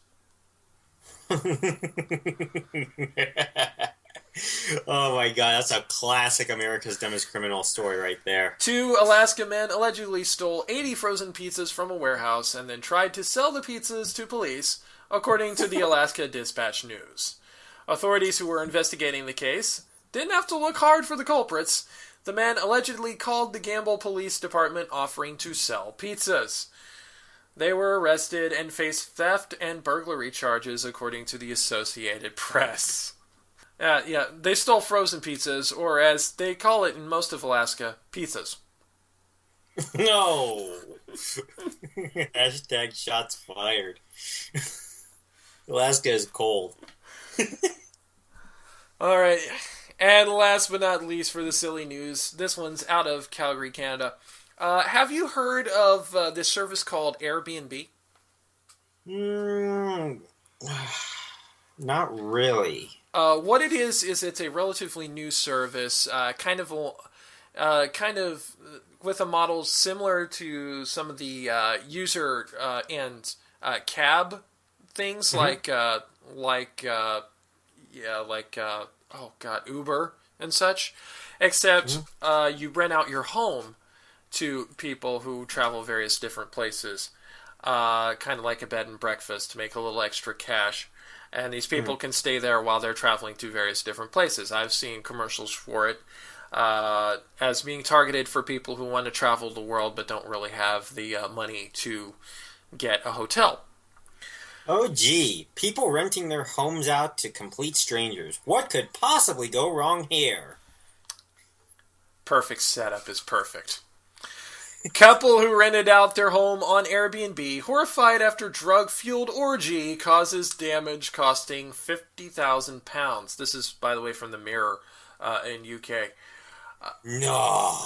Oh my god, that's a classic America's Dumbest Criminal story right there. 2 Alaska men allegedly stole 80 frozen pizzas from a warehouse and then tried to sell the pizzas to police, according to the Alaska Dispatch News. Authorities who were investigating the case didn't have to look hard for the culprits. The men allegedly called the Gamble Police Department offering to sell pizzas. They were arrested and faced theft and burglary charges, according to the Associated Press. Yeah, they stole frozen pizzas, or as they call it in most of Alaska, pizzas. No! Hashtag shots fired. Alaska is cold. Alright, and last but not least for the silly news, this one's out of Calgary, Canada. Have you heard of this service called Airbnb? Not really. What it is it's a relatively new service, kind of with a model similar to some of the user and cab things, mm-hmm. Uber and such. Except mm-hmm. You rent out your home to people who travel various different places, kind of like a bed and breakfast to make a little extra cash. And these people can stay there while they're traveling to various different places. I've seen commercials for it as being targeted for people who want to travel the world but don't really have the money to get a hotel. Oh, gee. People renting their homes out to complete strangers. What could possibly go wrong here? Perfect setup is perfect. Couple who rented out their home on Airbnb, horrified after drug-fueled orgy causes damage costing £50,000. This is, by the way, from the Mirror in UK. No.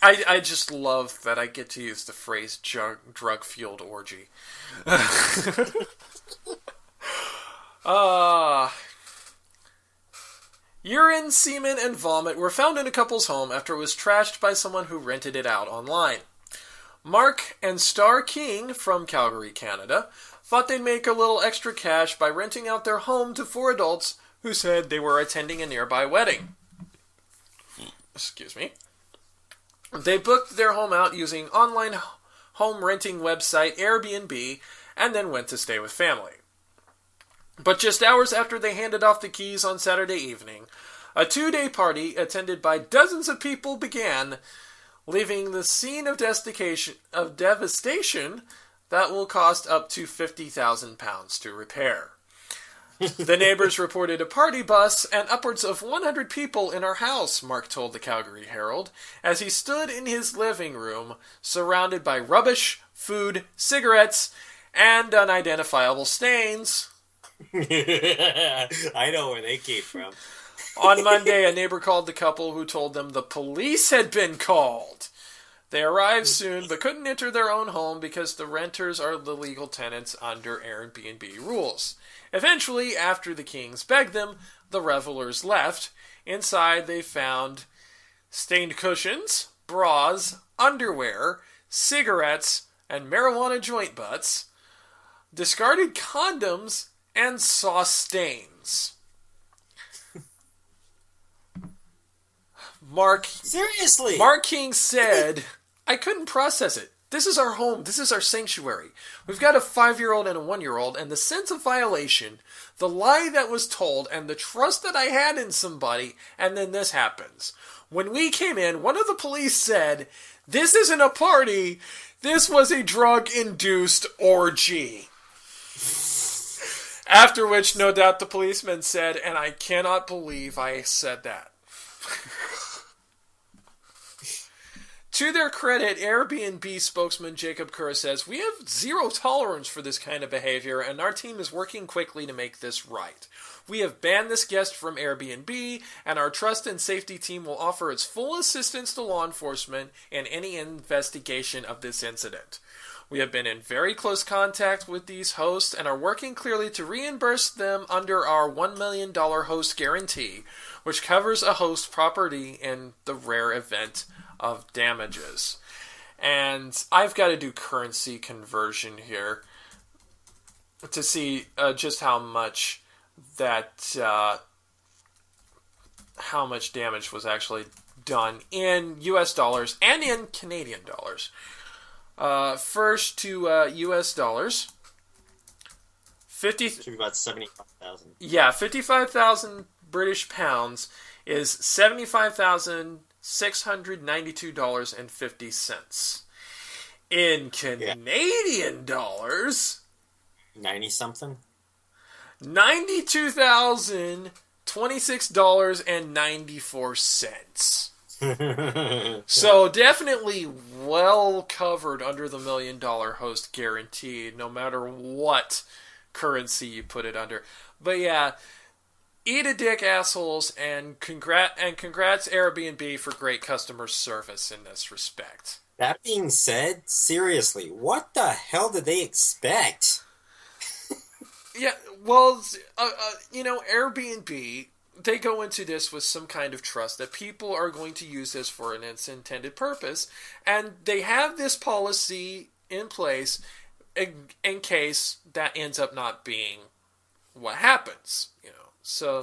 I just love that I get to use the phrase drug-fueled orgy. Urine, semen, and vomit were found in a couple's home after it was trashed by someone who rented it out online. Mark and Star King from Calgary, Canada, thought they'd make a little extra cash by renting out their home to 4 adults who said they were attending a nearby wedding. Excuse me. They booked their home out using online home renting website Airbnb and then went to stay with family. But just hours after they handed off the keys on Saturday evening, A 2-day party attended by dozens of people began, leaving the scene of devastation that will cost up to £50,000 to repair. The neighbors reported a party bus and upwards of 100 people in our house, Mark told the Calgary Herald, as he stood in his living room, surrounded by rubbish, food, cigarettes, and unidentifiable stains. I know where they came from. On Monday, a neighbor called the couple who told them the police had been called. They arrived soon, but couldn't enter their own home because the renters are the legal tenants under Airbnb rules. Eventually, after the Kings begged them, the revelers left. Inside, they found stained cushions, bras, underwear, cigarettes, and marijuana joint butts, discarded condoms, and saw stains. Seriously? Mark King said, I couldn't process it. This is our home. This is our sanctuary. We've got a 5-year-old and a 1-year-old, and the sense of violation, the lie that was told, and the trust that I had in somebody, and then this happens. When we came in, one of the police said, this isn't a party. This was a drug-induced orgy. After which, no doubt, the policeman said, and I cannot believe I said that. To their credit, Airbnb spokesman Jacob Kerr says, we have zero tolerance for this kind of behavior, and our team is working quickly to make this right. We have banned this guest from Airbnb, and our trust and safety team will offer its full assistance to law enforcement in any investigation of this incident. We have been in very close contact with these hosts and are working clearly to reimburse them under our $1 million host guarantee, which covers a host property in the rare event of damages. And I've got to do currency conversion here to see just how much damage was actually done in US dollars and in Canadian dollars. First to US dollars. Should be about 75,000. Yeah, 55,000 British pounds is $75,692.50. In Canadian dollars, 90 something. $92,026.94. So definitely well covered under the $1 million host guarantee, no matter what currency you put it under. But yeah, eat a dick, assholes, and congrats Airbnb for great customer service in this respect. That being said, seriously, what the hell did they expect? Yeah, well, Airbnb, they go into this with some kind of trust that people are going to use this for its intended purpose, and they have this policy in place in case that ends up not being what happens, So,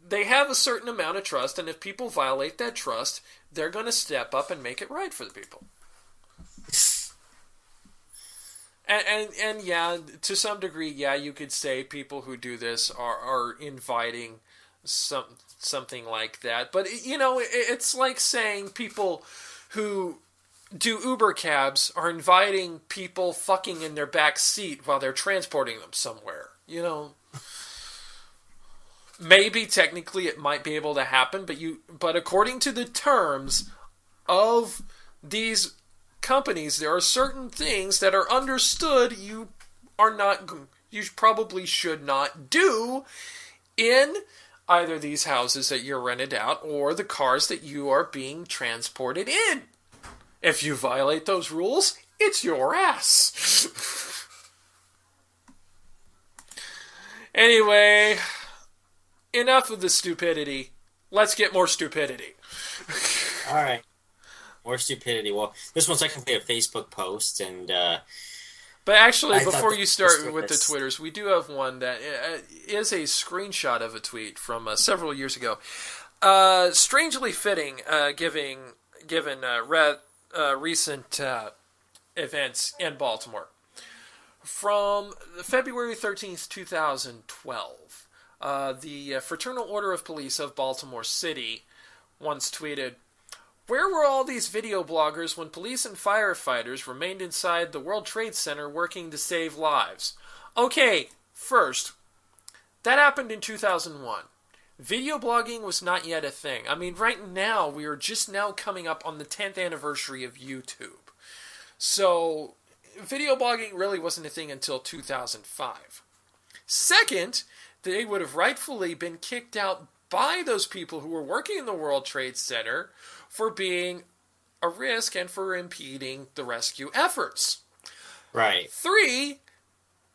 they have a certain amount of trust, and if people violate that trust, they're going to step up and make it right for the people. And yeah, to some degree, yeah, you could say people who do this are inviting something like that. But, it's like saying people who do Uber cabs are inviting people fucking in their back seat while they're transporting them somewhere. Maybe technically it might be able to happen, but according to the terms of these companies, there are certain things that are understood you probably should not do in either these houses that you're rented out or the cars that you are being transported in. If you violate those rules, it's your ass. Anyway, enough of the stupidity. Let's get more stupidity. All right. More stupidity. Well, this one's technically a Facebook post, and but actually, before you start with the Twitters, we do have one that is a screenshot of a tweet from several years ago. Strangely fitting, given recent events in Baltimore. From February 13th, 2012, The Fraternal Order of Police of Baltimore City once tweeted, "Where were all these video bloggers when police and firefighters remained inside the World Trade Center working to save lives?" Okay, first, that happened in 2001. Video blogging was not yet a thing. I mean, right now, we are just now coming up on the 10th anniversary of YouTube. So, video blogging really wasn't a thing until 2005. Second, they would have rightfully been kicked out by those people who were working in the World Trade Center for being a risk and for impeding the rescue efforts. Right. 3,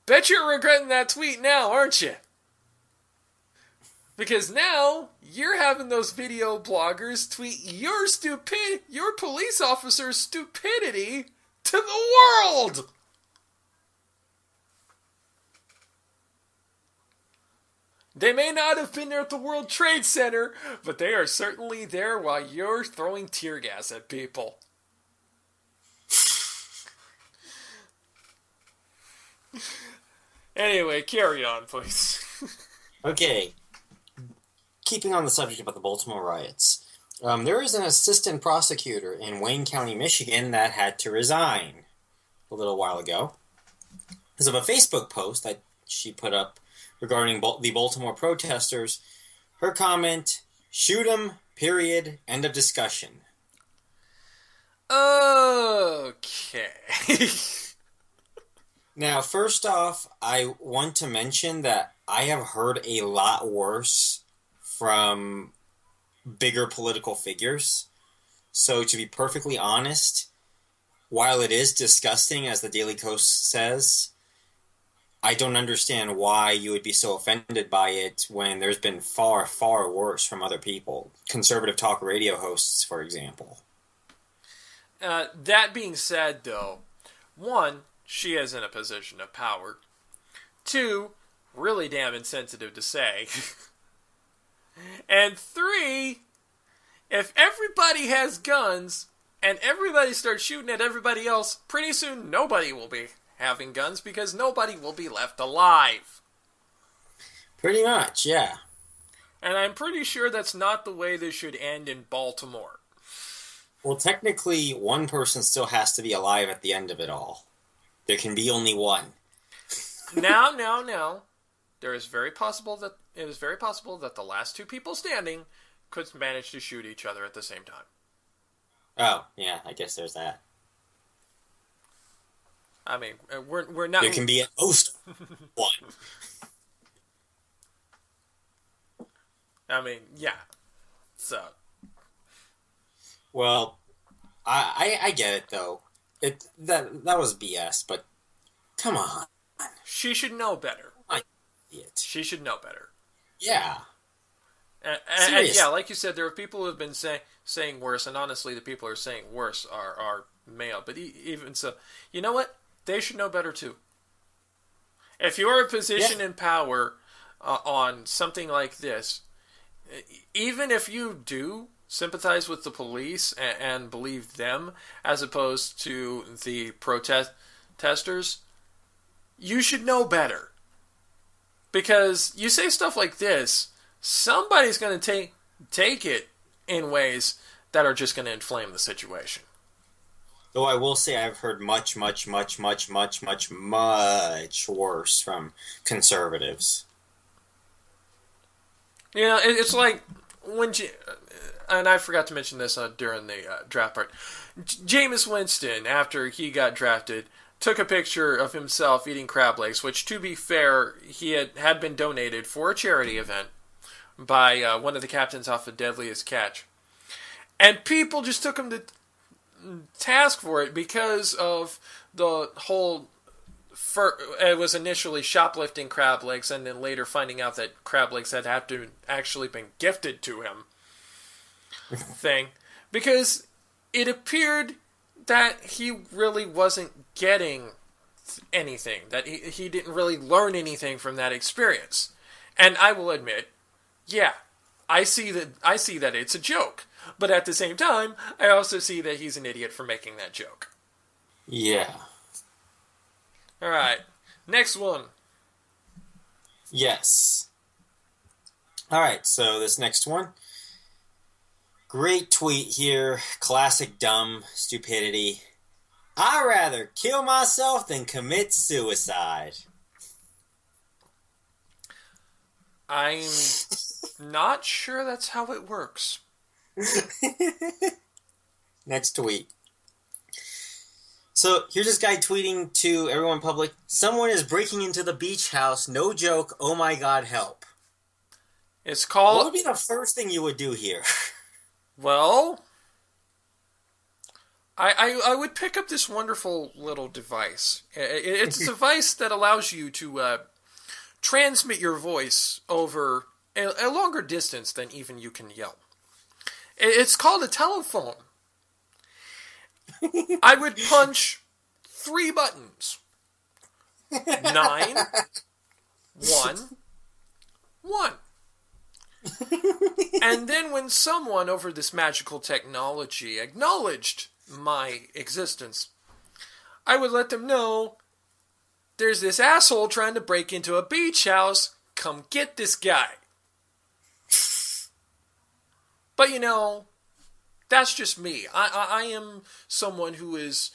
bet you're regretting that tweet now, aren't you? Because now you're having those video bloggers tweet your police officer's stupidity to the world. They may not have been there at the World Trade Center, but they are certainly there while you're throwing tear gas at people. Anyway, carry on, please. Okay. Keeping on the subject about the Baltimore riots, there is an assistant prosecutor in Wayne County, Michigan that had to resign a little while ago because of a Facebook post that she put up regarding the Baltimore protesters. Her comment, "Shoot 'em, period, end of discussion." Okay. Now, first off, I want to mention that I have heard a lot worse from bigger political figures. So, to be perfectly honest, while it is disgusting, as the Daily Kos says, I don't understand why you would be so offended by it when there's been far, far worse from other people. Conservative talk radio hosts, for example. That being said, though, 1, she is in a position of power. 2, really damn insensitive to say. And 3, if everybody has guns and everybody starts shooting at everybody else, pretty soon nobody will be having guns because nobody will be left alive. Pretty much, yeah. And I'm pretty sure that's not the way this should end in Baltimore. Well, technically, one person still has to be alive at the end of it all. There can be only one. Now. It is very possible that the last 2 people standing could manage to shoot each other at the same time. Oh, yeah, I guess there's that. I mean, we're not. There can be at most one. I mean, yeah. So. Well, I get it though. That was BS, but come on. She should know better. She should know better. Yeah. And yeah, like you said, there are people who have been saying worse, and honestly, the people who are saying worse are male. But even so, you know what? They should know better too. If you're in a position in power on something like this, even if you do sympathize with the police and believe them as opposed to the protesters, you should know better. Because you say stuff like this, somebody's going to take it in ways that are just going to inflame the situation. Though I will say I've heard much worse from conservatives. You know, it's like when... And I forgot to mention this during the draft part. Jameis Winston, after he got drafted, took a picture of himself eating crab legs, which, to be fair, he had been donated for a charity event by one of the captains off of Deadliest Catch. And people just took him to task for it because of the whole... It was initially shoplifting crab legs and then later finding out that crab legs had actually been gifted to him thing. Because it appeared that he really wasn't getting anything, that he didn't really learn anything from that experience. And I will admit, yeah, I see that it's a joke. But at the same time, I also see that he's an idiot for making that joke. Yeah. Alright, next one. Yes. All right, so this next one. Great tweet here. Classic dumb stupidity. I'd rather kill myself than commit suicide. I'm not sure that's how it works. Next tweet. So here's this guy tweeting to everyone in public. Someone is breaking into the beach house. No joke. Oh my God, help. It's called... What would be the first thing you would do here? Well, I would pick up this wonderful little device. It's a device that allows you to transmit your voice over a longer distance than even you can yell. It's called a telephone. I would punch 3 buttons. 9, 1, 1. And then when someone over this magical technology acknowledged my existence, I would let them know there's this asshole trying to break into a beach house. Come get this guy. But you know, that's just me. I am someone who is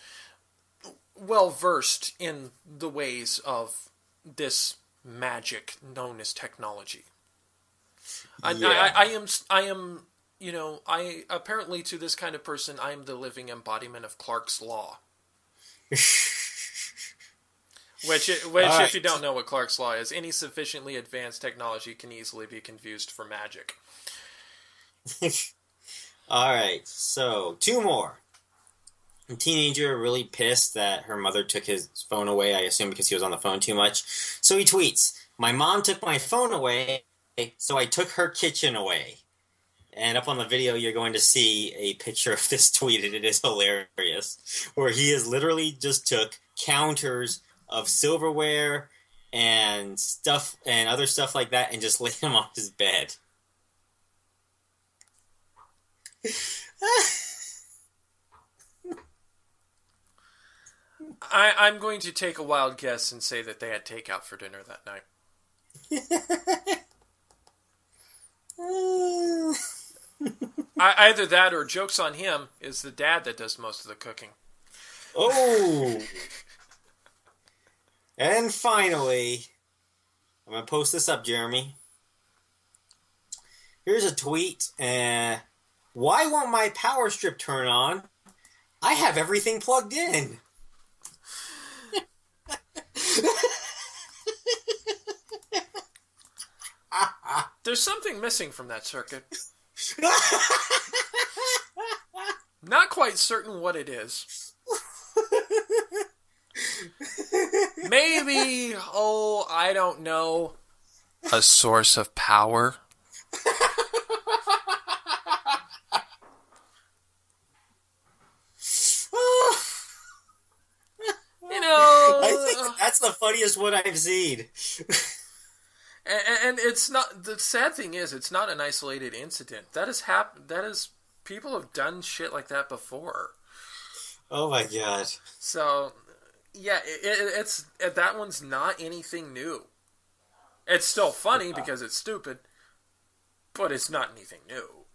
well versed in the ways of this magic known as technology. Yeah. I am, you know, I apparently to this kind of person, I am the living embodiment of Clark's Law. Which right. If you don't know what Clark's Law is, any sufficiently advanced technology can easily be confused for magic. All right, so 2 more. A teenager really pissed that her mother took his phone away, I assume because he was on the phone too much. So he tweets, "My mom took my phone away, so I took her kitchen away." And up on the video, you're going to see a picture of this tweet, and it is hilarious, where he is literally just took counters of silverware and stuff and other stuff like that and just laid them on his bed. I'm going to take a wild guess and say that they had takeout for dinner that night. Either that or joke's on him is the dad that does most of the cooking. Oh! And finally, I'm going to post this up, Jeremy. Here's a tweet. Why won't my power strip turn on? I have everything plugged in. There's something missing from that circuit. Not quite certain what it is. Maybe, I don't know, a source of power? You know, I think that's the funniest one I've seen. And it's not, the sad thing is, it's not an isolated incident. That has happened, people have done shit like that before. Oh my God. So, yeah, it's that one's not anything new. It's still funny because it's stupid, but it's not anything new.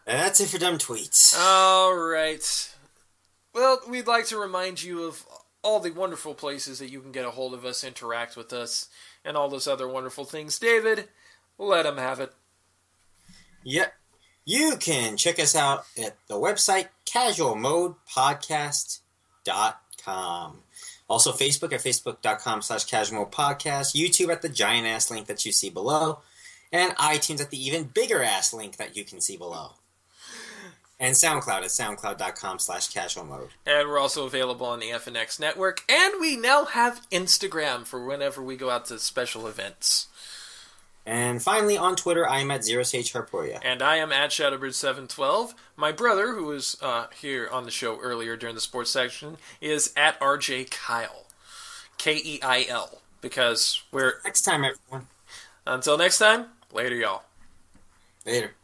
And that's it for dumb tweets. All right. Well, we'd like to remind you of all the wonderful places that you can get a hold of us, interact with us, and all those other wonderful things. David, let them have it. Yep. You can check us out at the website, casualmodepodcast.com. Also, Facebook at facebook.com/casualmodepodcast. YouTube at the giant-ass link that you see below. And iTunes at the even bigger-ass link that you can see below. And SoundCloud at soundcloud.com/casualmode. And we're also available on the FNX network. And we now have Instagram for whenever we go out to special events. And finally, on Twitter, I am at 0CHHarporia. And I am at Shadowbird712. My brother, who was here on the show earlier during the sports section, is at RJ Kyle. Keil. Because we're... Next time, everyone. Until next time, later, y'all. Later.